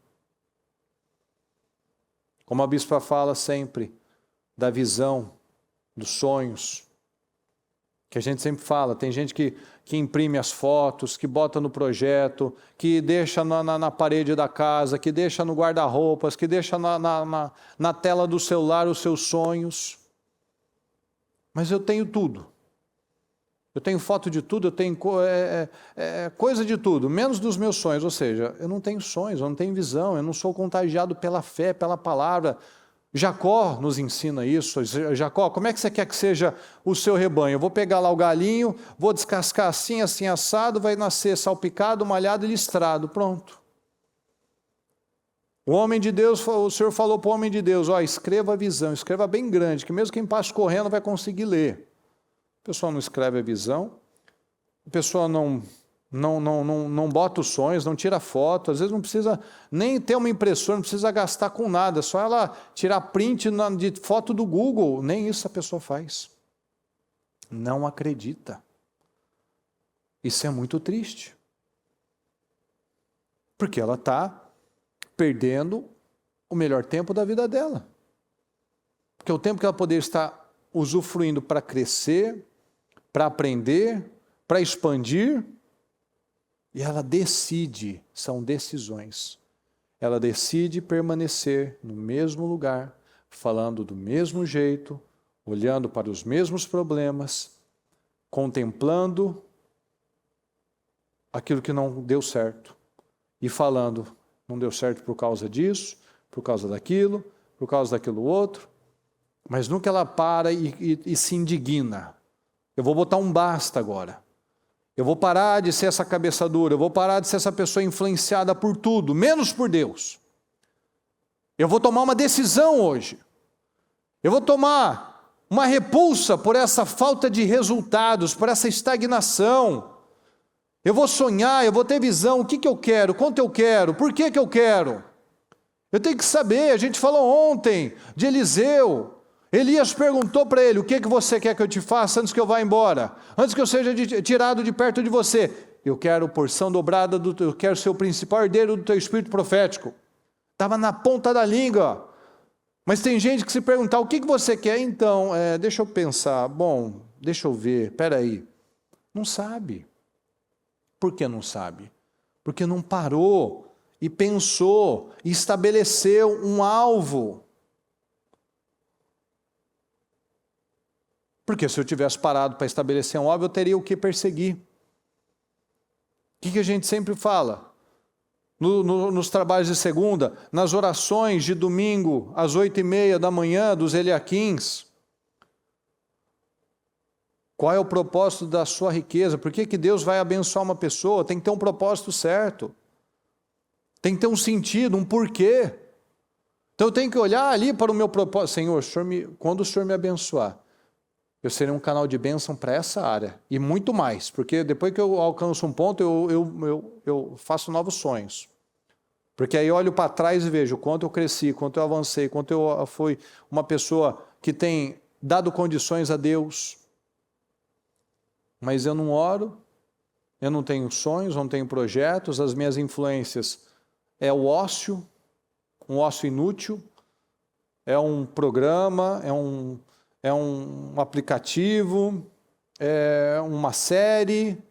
Como a bispa fala sempre, da visão, dos sonhos, que a gente sempre fala, tem gente que imprime as fotos, que bota no projeto, que deixa na parede da casa, que deixa no guarda-roupas, que deixa na tela do celular os seus sonhos. Mas eu tenho tudo. Eu tenho foto de tudo, eu tenho coisa de tudo, menos dos meus sonhos. Ou seja, eu não tenho sonhos, eu não tenho visão, eu não sou contagiado pela fé, pela palavra. Jacó nos ensina isso. Jacó, como é que você quer que seja o seu rebanho? Eu vou pegar lá o galinho, vou descascar assim, assim assado, vai nascer salpicado, malhado e listrado, pronto. O homem de Deus, o Senhor falou para o homem de Deus, escreva a visão, escreva bem grande, que mesmo quem passa correndo vai conseguir ler. A pessoa não escreve a visão, a pessoa não bota os sonhos, não tira foto, às vezes não precisa nem ter uma impressora, não precisa gastar com nada, só ela tirar print de foto do Google, nem isso a pessoa faz. Não acredita. Isso é muito triste. Porque ela está perdendo o melhor tempo da vida dela. Porque o tempo que ela poderia estar usufruindo para crescer, para aprender, para expandir, e ela decide, são decisões, ela decide permanecer no mesmo lugar, falando do mesmo jeito, olhando para os mesmos problemas, contemplando aquilo que não deu certo e falando, não deu certo por causa disso, por causa daquilo outro, mas nunca ela para e se indigna. Eu vou botar um basta agora. Eu vou parar de ser essa cabeça dura, eu vou parar de ser essa pessoa influenciada por tudo, menos por Deus. Eu vou tomar uma decisão hoje. Eu vou tomar uma repulsa por essa falta de resultados, por essa estagnação. Eu vou sonhar, eu vou ter visão, o que eu quero, quanto eu quero, por que eu quero. Eu tenho que saber, a gente falou ontem de Eliseu. Elias perguntou para ele, o que você quer que eu te faça antes que eu vá embora? Antes que eu seja tirado de perto de você? Eu quero porção dobrada, eu quero ser o principal herdeiro do teu espírito profético. Estava na ponta da língua. Mas tem gente que se perguntar, o que você quer? Então, deixa eu pensar, deixa eu ver, peraí. Não sabe. Por que não sabe? Porque não parou e pensou e estabeleceu um alvo. Porque se eu tivesse parado para estabelecer um alvo, eu teria o que perseguir. O que a gente sempre fala? Nos trabalhos de segunda, nas orações de domingo, às 8h30 da manhã, dos Eliaquins. Qual é o propósito da sua riqueza? Por que Deus vai abençoar uma pessoa? Tem que ter um propósito certo. Tem que ter um sentido, um porquê. Então eu tenho que olhar ali para o meu propósito. Senhor, quando o Senhor me abençoar, eu serei um canal de bênção para essa área. E muito mais, porque depois que eu alcanço um ponto, eu faço novos sonhos. Porque aí eu olho para trás e vejo quanto eu cresci, quanto eu avancei, quanto eu fui uma pessoa que tem dado condições a Deus. Mas eu não oro, eu não tenho sonhos, não tenho projetos, as minhas influências é o ócio, um ócio inútil, é um programa, é um aplicativo, é uma série,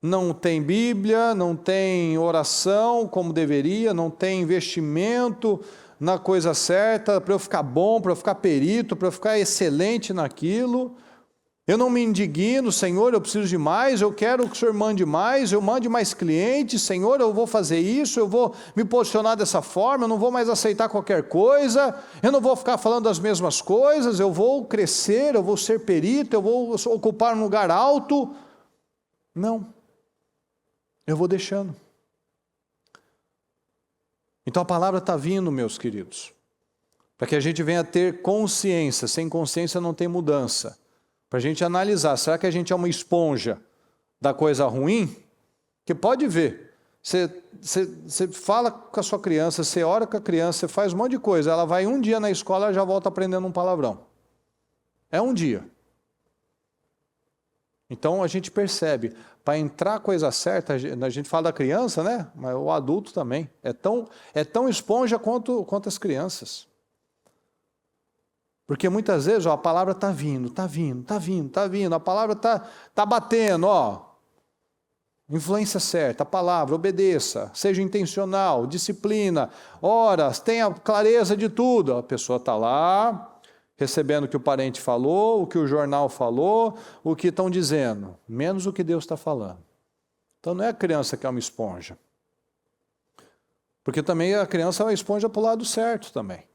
não tem Bíblia, não tem oração como deveria, não tem investimento na coisa certa para eu ficar bom, para eu ficar perito, para eu ficar excelente naquilo. Eu não me indigno, Senhor, eu preciso de mais, eu quero que o Senhor mande mais, eu mande mais clientes, Senhor, eu vou fazer isso, eu vou me posicionar dessa forma, eu não vou mais aceitar qualquer coisa, eu não vou ficar falando as mesmas coisas, eu vou crescer, eu vou ser perito, eu vou ocupar um lugar alto. Não, eu vou deixando. Então a palavra está vindo, meus queridos, para que a gente venha ter consciência, sem consciência não tem mudança. Para a gente analisar, será que a gente é uma esponja da coisa ruim? Que pode ver, você fala com a sua criança, você ora com a criança, você faz um monte de coisa, ela vai um dia na escola, ela já volta aprendendo um palavrão. É um dia. Então a gente percebe, para entrar a coisa certa, a gente fala da criança, né? Mas o adulto também, é tão esponja quanto as crianças. Porque muitas vezes a palavra está vindo, a palavra está batendo, influência certa, a palavra, obedeça, seja intencional, disciplina, horas, tenha clareza de tudo. A pessoa está lá, recebendo o que o parente falou, o que o jornal falou, o que estão dizendo, menos o que Deus está falando. Então não é a criança que é uma esponja. Porque também a criança é uma esponja para o lado certo também.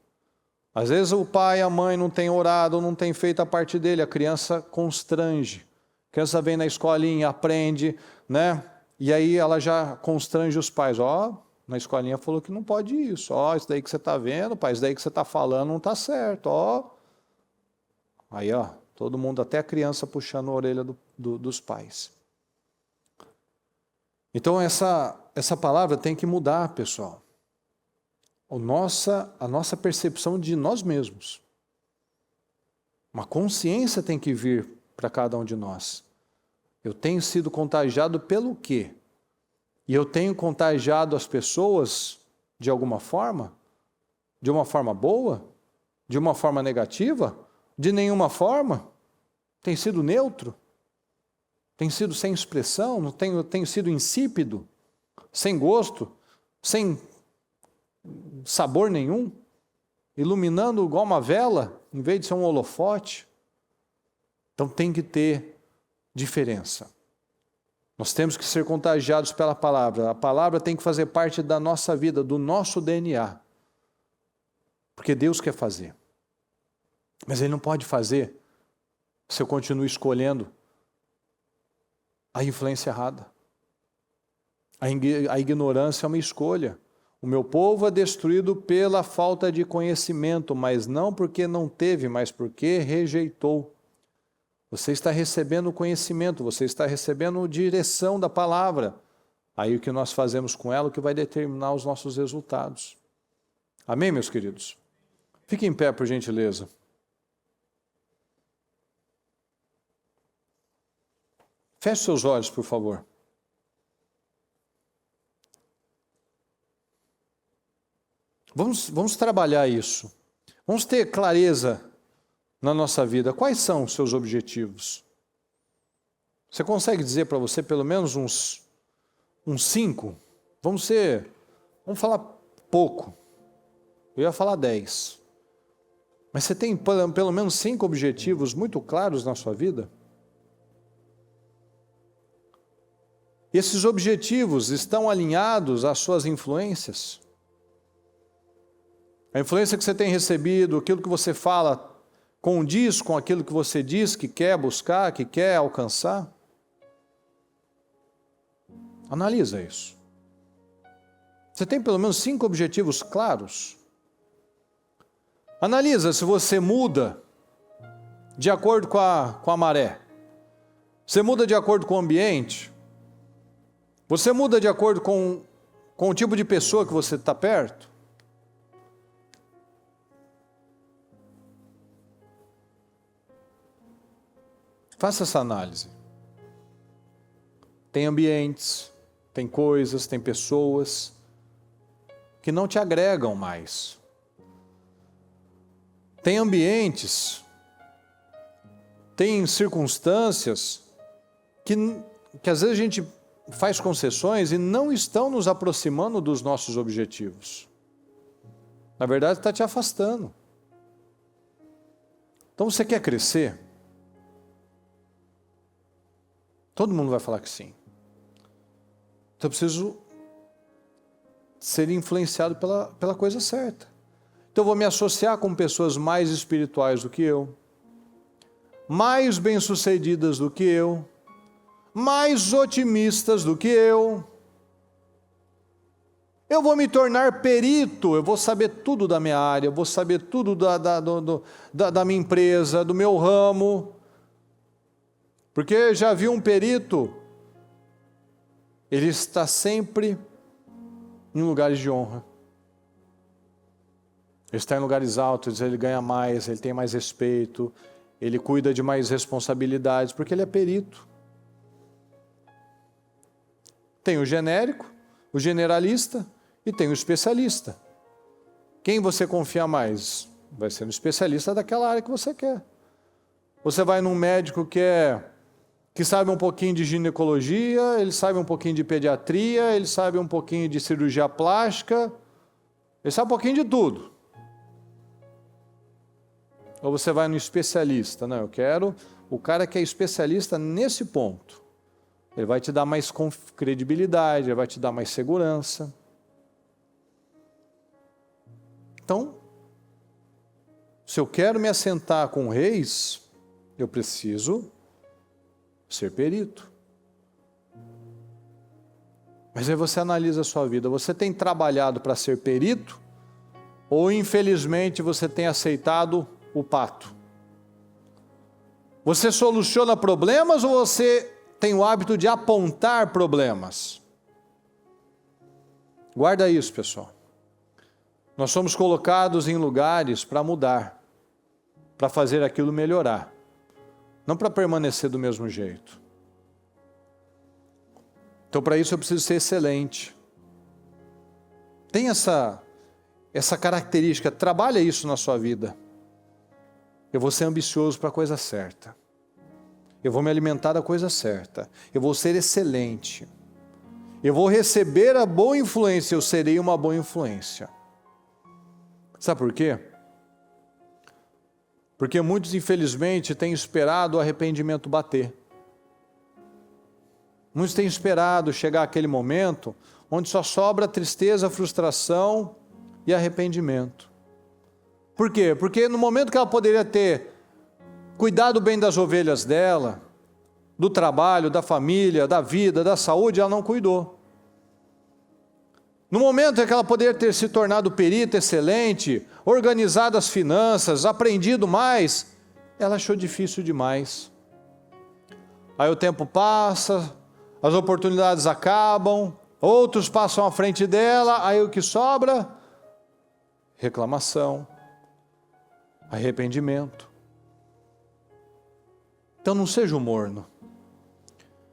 Às vezes o pai e a mãe não têm orado, não têm feito a parte dele, a criança constrange. A criança vem na escolinha, aprende, né? E aí ela já constrange os pais. Na escolinha falou que não pode isso. Isso daí que você está vendo, pai, isso daí que você está falando não está certo. Aí, todo mundo, até a criança puxando a orelha dos pais. Então essa palavra tem que mudar, pessoal. A nossa percepção de nós mesmos. Uma consciência tem que vir para cada um de nós. Eu tenho sido contagiado pelo quê? E eu tenho contagiado as pessoas de alguma forma? De uma forma boa? De uma forma negativa? De nenhuma forma? Tem sido neutro? Tem sido sem expressão? Não tenho sido insípido? Sem gosto? Sem sabor nenhum, iluminando igual uma vela, em vez de ser um holofote. Então tem que ter diferença. Nós temos que ser contagiados pela palavra. A palavra tem que fazer parte da nossa vida, do nosso DNA. Porque Deus quer fazer. Mas Ele não pode fazer se eu continuo escolhendo a influência errada. A ignorância é uma escolha. O meu povo é destruído pela falta de conhecimento, mas não porque não teve, mas porque rejeitou. Você está recebendo conhecimento, você está recebendo direção da palavra. Aí o que nós fazemos com ela, o que vai determinar os nossos resultados. Amém, meus queridos? Fiquem em pé, por gentileza. Feche seus olhos, por favor. Vamos trabalhar isso. Vamos ter clareza na nossa vida. Quais são os seus objetivos? Você consegue dizer para você pelo menos uns 5? Vamos falar pouco. Eu ia falar 10. Mas você tem pelo menos 5 objetivos muito claros na sua vida? Esses objetivos estão alinhados às suas influências? A influência que você tem recebido, aquilo que você fala, condiz com aquilo que você diz que quer buscar, que quer alcançar? Analisa isso. Você tem pelo menos 5 objetivos claros? Analisa se você muda de acordo com a maré. Você muda de acordo com o ambiente. Você muda de acordo com o tipo de pessoa que você está perto. Faça essa análise. Tem ambientes, tem coisas, tem pessoas que não te agregam mais. Tem ambientes, tem circunstâncias que às vezes a gente faz concessões e não estão nos aproximando dos nossos objetivos. Na verdade, está te afastando. Então, você quer crescer? Todo mundo vai falar que sim. Então eu preciso ser influenciado pela coisa certa. Então eu vou me associar com pessoas mais espirituais do que eu, mais bem-sucedidas do que eu, mais otimistas do que eu. Eu vou me tornar perito, eu vou saber tudo da minha área, eu vou saber tudo da minha empresa, do meu ramo. Porque já vi um perito, ele está sempre em lugares de honra. Ele está em lugares altos, ele ganha mais, ele tem mais respeito, ele cuida de mais responsabilidades, porque ele é perito. Tem o genérico, o generalista e tem o especialista. Quem você confia mais? Vai ser no especialista daquela área que você quer. Você vai num médico que sabe um pouquinho de ginecologia, ele sabe um pouquinho de pediatria, ele sabe um pouquinho de cirurgia plástica, ele sabe um pouquinho de tudo. Ou você vai no especialista, não, eu quero o cara que é especialista nesse ponto. Ele vai te dar mais credibilidade, ele vai te dar mais segurança. Então, se eu quero me assentar com reis, eu preciso ser perito. Mas aí você analisa a sua vida. Você tem trabalhado para ser perito? Ou infelizmente você tem aceitado o pato? Você soluciona problemas ou você tem o hábito de apontar problemas? Guarda isso, pessoal. Nós somos colocados em lugares para mudar, para fazer aquilo melhorar. Não para permanecer do mesmo jeito. Então, para isso eu preciso ser excelente. Tem essa característica, trabalha isso na sua vida. Eu vou ser ambicioso para a coisa certa. Eu vou me alimentar da coisa certa. Eu vou ser excelente. Eu vou receber a boa influência, eu serei uma boa influência. Sabe por quê? Porque muitos, infelizmente, têm esperado o arrependimento bater. Muitos têm esperado chegar aquele momento onde só sobra tristeza, frustração e arrependimento. Por quê? Porque no momento que ela poderia ter cuidado bem das ovelhas dela, do trabalho, da família, da vida, da saúde, ela não cuidou. No momento em que ela poderia ter se tornado perita excelente, organizado as finanças, aprendido mais, ela achou difícil demais. Aí o tempo passa, as oportunidades acabam, outros passam à frente dela, aí o que sobra? Reclamação, arrependimento. Então não seja o morno.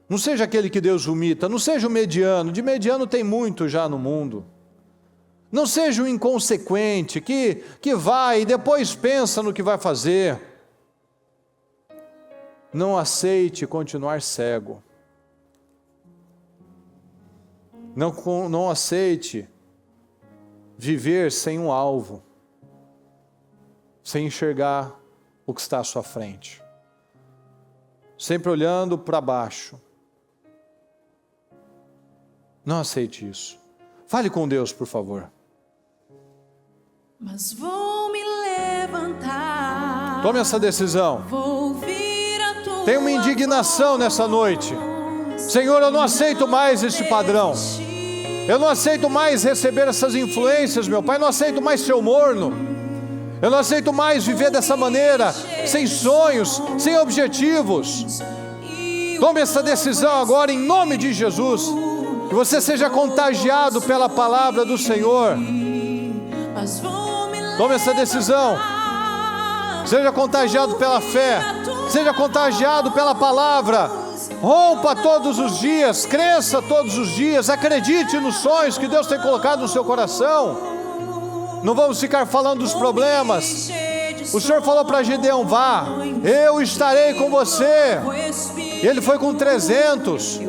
Não seja aquele que Deus vomita, não seja o mediano, de mediano tem muito já no mundo. Não seja o inconsequente, que vai e depois pensa no que vai fazer. Não aceite continuar cego. Não aceite viver sem um alvo, sem enxergar o que está à sua frente. Sempre olhando para baixo. Não aceite isso. Fale com Deus, por favor. Mas vou me levantar. Tome essa decisão. Vou ouvir a tua Tenha uma indignação nessa noite. Senhor, eu não aceito mais esse padrão. Eu não aceito mais receber essas influências, meu Pai. Eu não aceito mais ser morno. Eu não aceito mais viver dessa maneira, sem sonhos, sem objetivos. Tome essa decisão agora em nome de Jesus. Que você seja contagiado pela palavra do Senhor. Tome essa decisão. Seja contagiado pela fé. Seja contagiado pela palavra. Rompa todos os dias. Cresça todos os dias. Acredite nos sonhos que Deus tem colocado no seu coração. Não vamos ficar falando dos problemas. O Senhor falou para Gideão: vá, eu estarei com você. Ele foi com 300.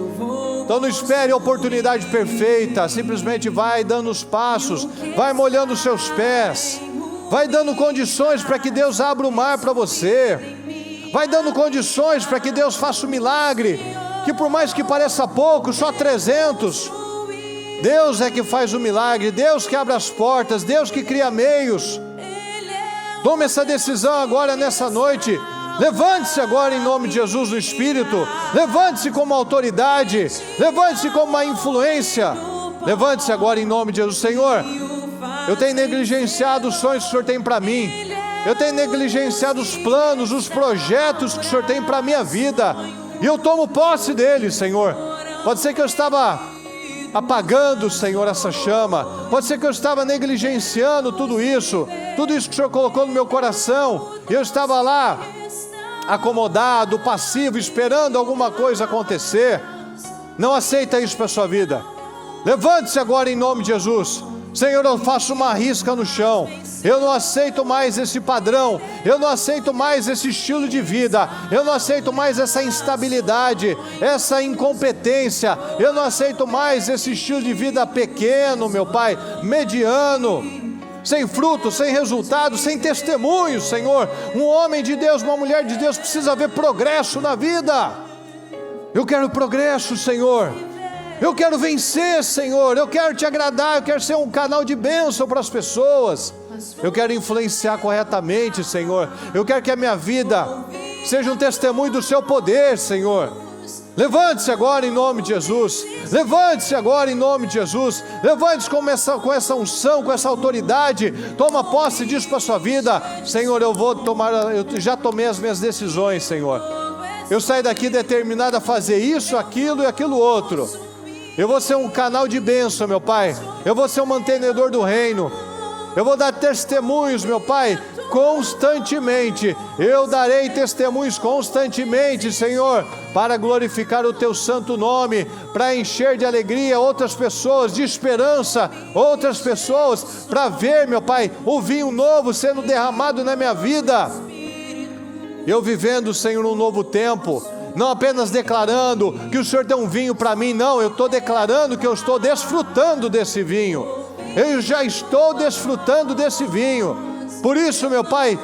Então não espere a oportunidade perfeita. Simplesmente vai dando os passos, vai molhando os seus pés, vai dando condições para que Deus abra o mar para você, vai dando condições para que Deus faça um milagre, que por mais que pareça pouco, só 300, Deus é que faz o milagre, Deus que abre as portas, Deus que cria meios. Tome essa decisão agora nessa noite. Levante-se agora em nome de Jesus no Espírito. Levante-se como autoridade. Levante-se como uma influência. Levante-se agora em nome de Jesus. Senhor, eu tenho negligenciado os sonhos que o Senhor tem para mim. Eu tenho negligenciado os planos, os projetos que o Senhor tem para a minha vida. E eu tomo posse deles, Senhor. Pode ser que eu estava apagando, Senhor, essa chama. Pode ser que eu estava negligenciando tudo isso que o Senhor colocou no meu coração. E eu estava lá acomodado, passivo, esperando alguma coisa acontecer. Não aceita isso para a sua vida. Levante-se agora em nome de Jesus. Senhor, eu faço uma risca no chão. Eu não aceito mais esse padrão. Eu não aceito mais esse estilo de vida. Eu não aceito mais essa instabilidade, essa incompetência. Eu não aceito mais esse estilo de vida pequeno, meu Pai, mediano, sem fruto, sem resultado, sem testemunho, Senhor. Um homem de Deus, uma mulher de Deus precisa ver progresso na vida. Eu quero progresso, Senhor. Eu quero vencer, Senhor. Eu quero te agradar. Eu quero ser um canal de bênção para as pessoas. Eu quero influenciar corretamente, Senhor. Eu quero que a minha vida seja um testemunho do seu poder, Senhor. Levante-se agora em nome de Jesus. Levante-se agora em nome de Jesus. Levante-se com essa unção, com essa autoridade. Toma posse disso para a sua vida. Senhor, eu já tomei as minhas decisões, Senhor. Eu saí daqui determinado a fazer isso, aquilo e aquilo outro. Eu vou ser um canal de bênção, meu Pai. Eu vou ser um mantenedor do reino. Eu vou dar testemunhos, meu Pai, constantemente. Eu darei testemunhos constantemente, Senhor, para glorificar o Teu santo nome, para encher de alegria outras pessoas, de esperança outras pessoas, para ver, meu Pai, o vinho novo sendo derramado na minha vida. Eu vivendo, Senhor, um novo tempo. Não apenas declarando que o Senhor tem um vinho para mim, não, eu estou declarando que eu estou desfrutando desse vinho. Eu já estou desfrutando desse vinho. Por isso, meu Pai,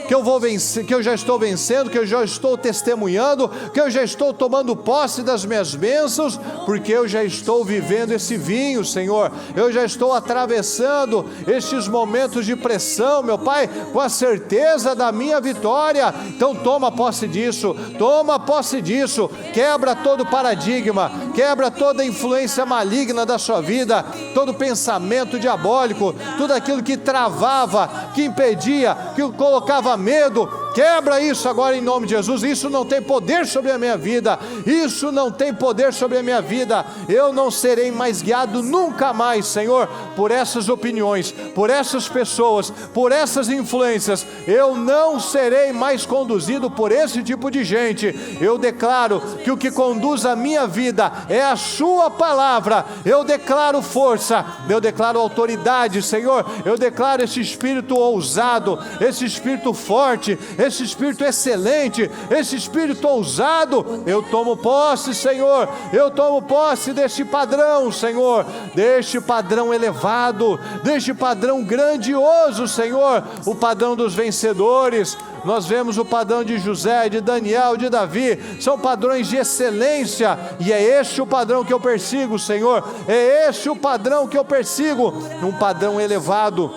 que eu vou vencer, que eu já estou vencendo, que eu já estou testemunhando, que eu já estou tomando posse das minhas bênçãos, porque eu já estou vivendo esse vinho, Senhor. Eu já estou atravessando estes momentos de pressão, meu Pai, com a certeza da minha vitória. Então toma posse disso, toma posse disso. Quebra todo paradigma, quebra toda influência maligna da sua vida, todo pensamento diabólico, tudo aquilo que travava, que impedia, que colocava medo. Quebra isso agora em nome de Jesus. Isso não tem poder sobre a minha vida. Isso não tem poder sobre a minha vida. Eu não serei mais guiado nunca mais, Senhor, por essas opiniões, por essas pessoas, por essas influências. Eu não serei mais conduzido por esse tipo de gente. Eu declaro que o que conduz a minha vida é a sua palavra. Eu declaro força, eu declaro autoridade, Senhor. Eu declaro esse espírito ousado, esse espírito forte, esse espírito excelente, esse espírito ousado. Eu tomo posse, Senhor. Eu tomo posse deste padrão, Senhor, deste padrão elevado, deste padrão grandioso, Senhor, o padrão dos vencedores. Nós vemos o padrão de José, de Daniel, de Davi, são padrões de excelência, e é este o padrão que eu persigo, Senhor. É este o padrão que eu persigo, um padrão elevado,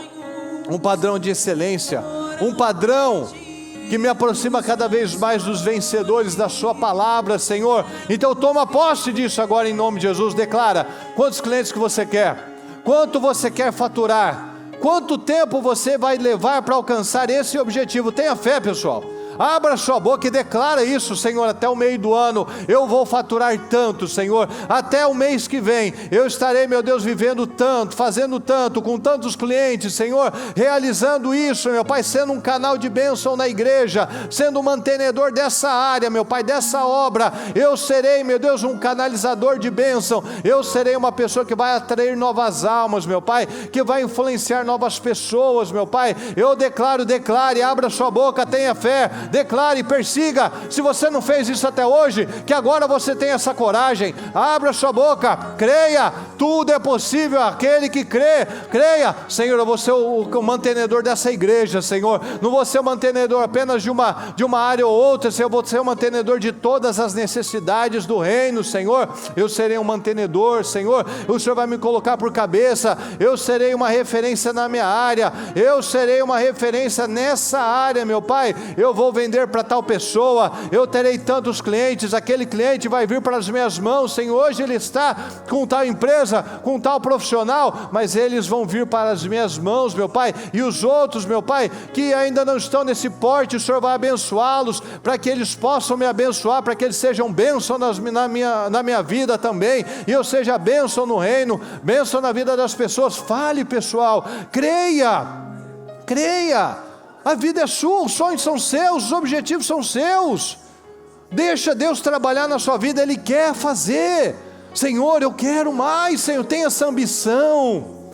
um padrão de excelência, um padrão que me aproxima cada vez mais dos vencedores da sua palavra, Senhor. Então toma posse disso agora em nome de Jesus. Declara quantos clientes que você quer, quanto você quer faturar, Quanto tempo você vai levar para alcançar esse objetivo? Tenha fé, pessoal. Abra sua boca e declara isso: Senhor, até o meio do ano eu vou faturar tanto, Senhor, até o mês que vem eu estarei, meu Deus, vivendo tanto, fazendo tanto, com tantos clientes, Senhor, realizando isso, meu Pai, sendo um canal de bênção na igreja, sendo um mantenedor dessa área, meu Pai, dessa obra. Eu serei, meu Deus, um canalizador de bênção, eu serei uma pessoa que vai atrair novas almas, meu Pai, que vai influenciar novas pessoas, meu Pai. Eu declare, abra sua boca, tenha fé, declare, persiga. Se você não fez isso até hoje, que agora você tenha essa coragem. Abra sua boca, creia, tudo é possível aquele que crê. Creia, Senhor, eu vou ser o mantenedor dessa igreja, Senhor. Não vou ser o mantenedor apenas de uma área ou outra, Senhor. Eu vou ser o mantenedor de todas as necessidades do reino, Senhor. Eu serei um mantenedor, Senhor. O Senhor vai me colocar por cabeça. Eu serei uma referência na minha área. Eu serei uma referência nessa área, meu Pai. Eu vou vender para tal pessoa, eu terei tantos clientes, aquele cliente vai vir para as minhas mãos, Senhor. Hoje ele está com tal empresa, com tal profissional, mas eles vão vir para as minhas mãos, meu Pai. E os outros, meu Pai, que ainda não estão nesse porte, o Senhor vai abençoá-los, para que eles possam me abençoar, para que eles sejam bênção na minha vida também, e eu seja bênção no reino, bênção na vida das pessoas. Fale, pessoal, creia. A vida é sua, os sonhos são seus, os objetivos são seus. Deixa Deus trabalhar na sua vida, Ele quer fazer. Senhor, eu quero mais, Senhor, tem essa ambição.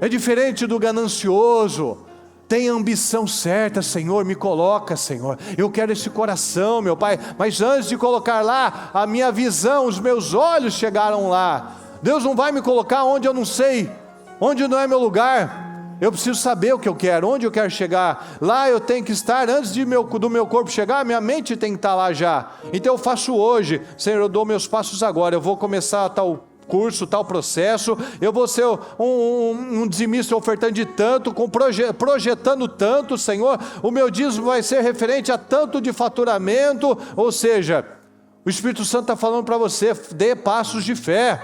É diferente do ganancioso. Tem a ambição certa, Senhor, me coloca, Senhor. Eu quero esse coração, meu Pai. Mas antes de colocar lá, a minha visão, os meus olhos chegaram lá. Deus não vai me colocar onde eu não sei, onde não é meu lugar. Eu preciso saber o que eu quero, onde eu quero chegar. Lá eu tenho que estar, antes do meu corpo chegar, minha mente tem que estar lá já. Então eu faço hoje, Senhor, eu dou meus passos agora. Eu vou começar tal curso, tal processo. Eu vou ser um dizimista ofertante de tanto, projetando tanto, Senhor. O meu dízimo vai ser referente a tanto de faturamento. Ou seja, o Espírito Santo está falando para você: dê passos de fé.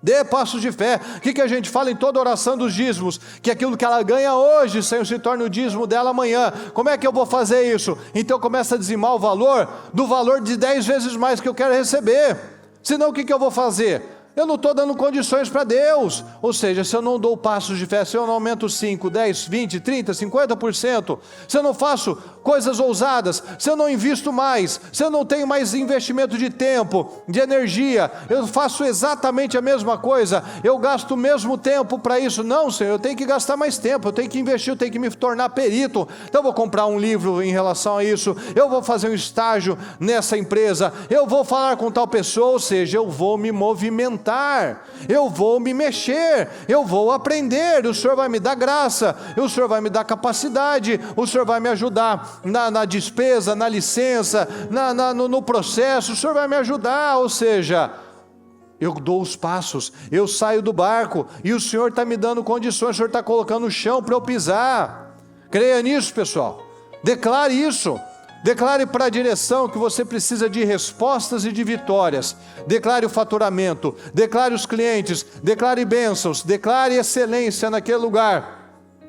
Dê passos de fé. O que a gente fala em toda oração dos dízimos? Que aquilo que ela ganha hoje, Senhor, se torne o dízimo dela amanhã. Como é que eu vou fazer isso? Então começa a dizimar o valor do valor de 10 vezes mais que eu quero receber. Senão o que eu vou fazer? Eu não estou dando condições para Deus. Ou seja, se eu não dou passos de fé, se eu não aumento 5, 10, 20, 30, 50%, se eu não faço coisas ousadas, se eu não invisto mais, se eu não tenho mais investimento de tempo, de energia, eu faço exatamente a mesma coisa, eu gasto o mesmo tempo para isso. Não, Senhor, eu tenho que gastar mais tempo, eu tenho que investir, eu tenho que me tornar perito. Então eu vou comprar um livro em relação a isso, eu vou fazer um estágio nessa empresa, eu vou falar com tal pessoa. Ou seja, eu vou me movimentar, eu vou me mexer, eu vou aprender. O Senhor vai me dar graça, o Senhor vai me dar capacidade, o Senhor vai me ajudar na despesa, na licença, no processo. O Senhor vai me ajudar. Ou seja, eu dou os passos, eu saio do barco e o Senhor está me dando condições, o Senhor está colocando o chão para eu pisar. Creia nisso, pessoal. Declare isso. Declare para a direção que você precisa de respostas e de vitórias. Declare o faturamento, declare os clientes, declare bênçãos, declare excelência naquele lugar.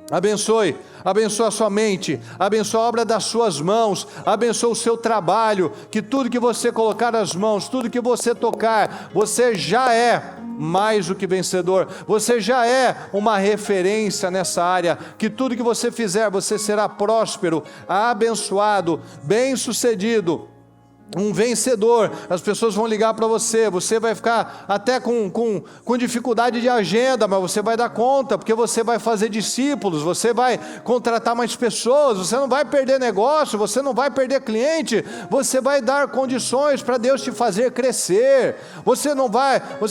Abençoe a sua mente, abençoe a obra das suas mãos, abençoe o seu trabalho, que tudo que você colocar as mãos, tudo que você tocar, você já é mais do que vencedor, você já é uma referência nessa área, que tudo que você fizer, você será próspero, abençoado, bem-sucedido, um vencedor. As pessoas vão ligar para você, você vai ficar até com dificuldade de agenda, mas você vai dar conta, porque você vai fazer discípulos, você vai contratar mais pessoas, você não vai perder negócio, você não vai perder cliente, você vai dar condições para Deus te fazer crescer. Você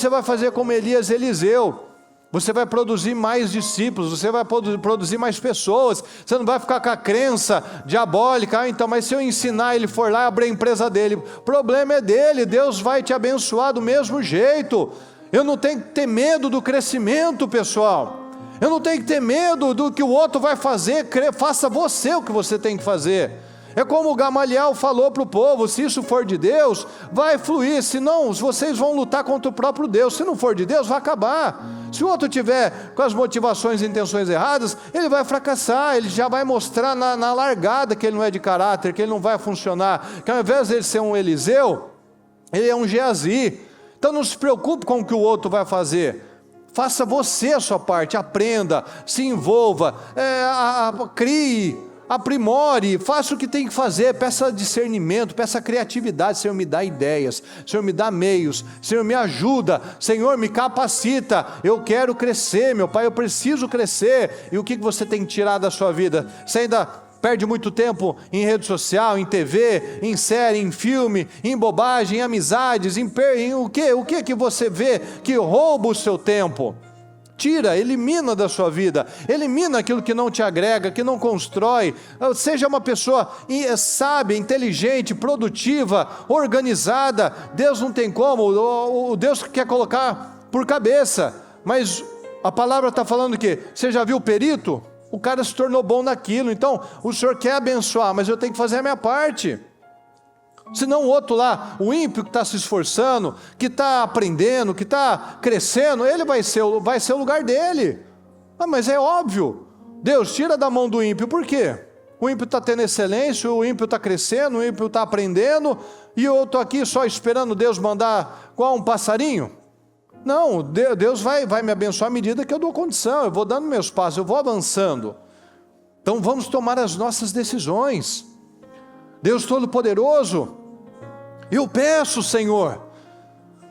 vai fazer como Elias e Eliseu. Você vai produzir mais discípulos, você vai produzir mais pessoas. Você não vai ficar com a crença diabólica: então, mas se eu ensinar, ele for lá abrir a empresa dele, o problema é dele, Deus vai te abençoar do mesmo jeito. Eu não tenho que ter medo do crescimento, pessoal. Eu não tenho que ter medo do que o outro vai fazer. Faça você o que você tem que fazer. É como o Gamaliel falou para o povo: se isso for de Deus, vai fluir, senão vocês vão lutar contra o próprio Deus. Se não for de Deus, vai acabar. Se o outro tiver com as motivações e intenções erradas, ele vai fracassar, ele já vai mostrar na largada que ele não é de caráter, que ele não vai funcionar, que ao invés de ele ser um Eliseu, ele é um Geazi. Então não se preocupe com o que o outro vai fazer. Faça você a sua parte, aprenda, se envolva, crie, aprimore, faça o que tem que fazer, peça discernimento, peça criatividade. Senhor, me dá ideias, Senhor, me dá meios, Senhor, me ajuda, Senhor, me capacita, eu quero crescer, meu Pai, eu preciso crescer. E o que você tem que tirar da sua vida? Você ainda perde muito tempo em rede social, em TV, em série, em filme, em bobagem, em amizades, em o que que você vê que rouba o seu tempo? Tira, elimina da sua vida, elimina aquilo que não te agrega, que não constrói. Seja uma pessoa sábia, inteligente, produtiva, organizada. Deus não tem como, o Deus quer colocar por cabeça, mas a palavra está falando que, você já viu o perito? O cara se tornou bom naquilo. Então o Senhor quer abençoar, mas eu tenho que fazer a minha parte. Senão o outro lá, o ímpio que está se esforçando, que está aprendendo, que está crescendo, ele vai ser o lugar dele. Mas é óbvio, Deus tira da mão do ímpio. Por quê? O ímpio está tendo excelência, o ímpio está crescendo, o ímpio está aprendendo, e eu estou aqui só esperando Deus mandar qual um passarinho? Não, Deus vai me abençoar à medida que eu dou condição, eu vou dando meus passos, eu vou avançando. Então vamos tomar as nossas decisões. Deus Todo-Poderoso, eu peço, Senhor,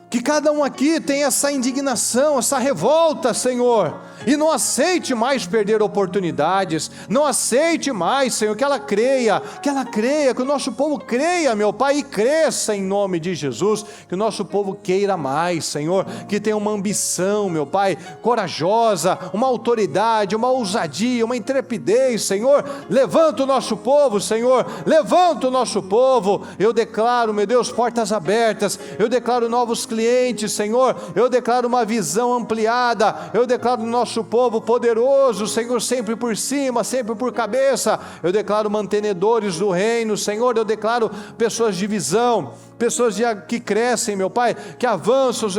que cada um aqui tenha essa indignação, essa revolta, Senhor, e não aceite mais perder oportunidades, não aceite mais, Senhor, que ela creia, que o nosso povo creia, meu Pai, e cresça em nome de Jesus, que o nosso povo queira mais, Senhor, que tenha uma ambição, meu Pai, corajosa, uma autoridade, uma ousadia, uma intrepidez, Senhor. Levanta o nosso povo, Senhor, levanta o nosso povo. Eu declaro, meu Deus, portas abertas, eu declaro novos clientes, Senhor, eu declaro uma visão ampliada, eu declaro o nosso povo poderoso, Senhor, sempre por cima, sempre por cabeça. Eu declaro mantenedores do reino, Senhor, eu declaro pessoas de visão, pessoas que crescem, meu Pai, que avançam,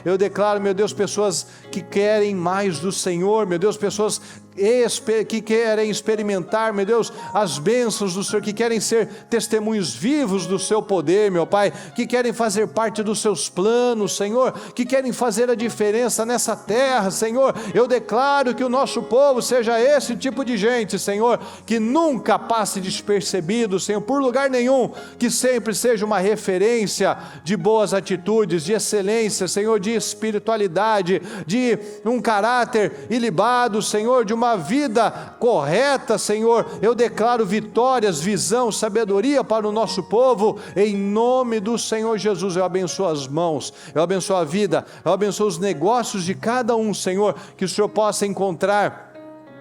eu declaro, meu Deus, pessoas que querem mais do Senhor, meu Deus, pessoas que querem experimentar, meu Deus, as bênçãos do Senhor, que querem ser testemunhos vivos do seu poder, meu Pai, que querem fazer parte dos seus planos, Senhor, que querem fazer a diferença nessa terra, Senhor. Eu declaro que o nosso povo seja esse tipo de gente, Senhor, que nunca passe despercebido, Senhor, por lugar nenhum, que sempre seja uma referência de boas atitudes, de excelência, Senhor, de espiritualidade, de um caráter ilibado, Senhor, de uma vida correta, Senhor. Eu declaro vitórias, visão, sabedoria para o nosso povo, em nome do Senhor Jesus. Eu abençoo as mãos, eu abençoo a vida, eu abençoo os negócios de cada um, Senhor, que o Senhor possa encontrar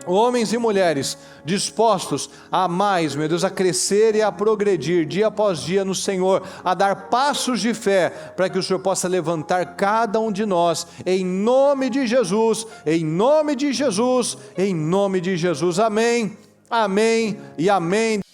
homens e mulheres dispostos a mais, meu Deus, a crescer e a progredir dia após dia no Senhor, a dar passos de fé, para que o Senhor possa levantar cada um de nós, em nome de Jesus, em nome de Jesus, em nome de Jesus. Amém, amém e amém.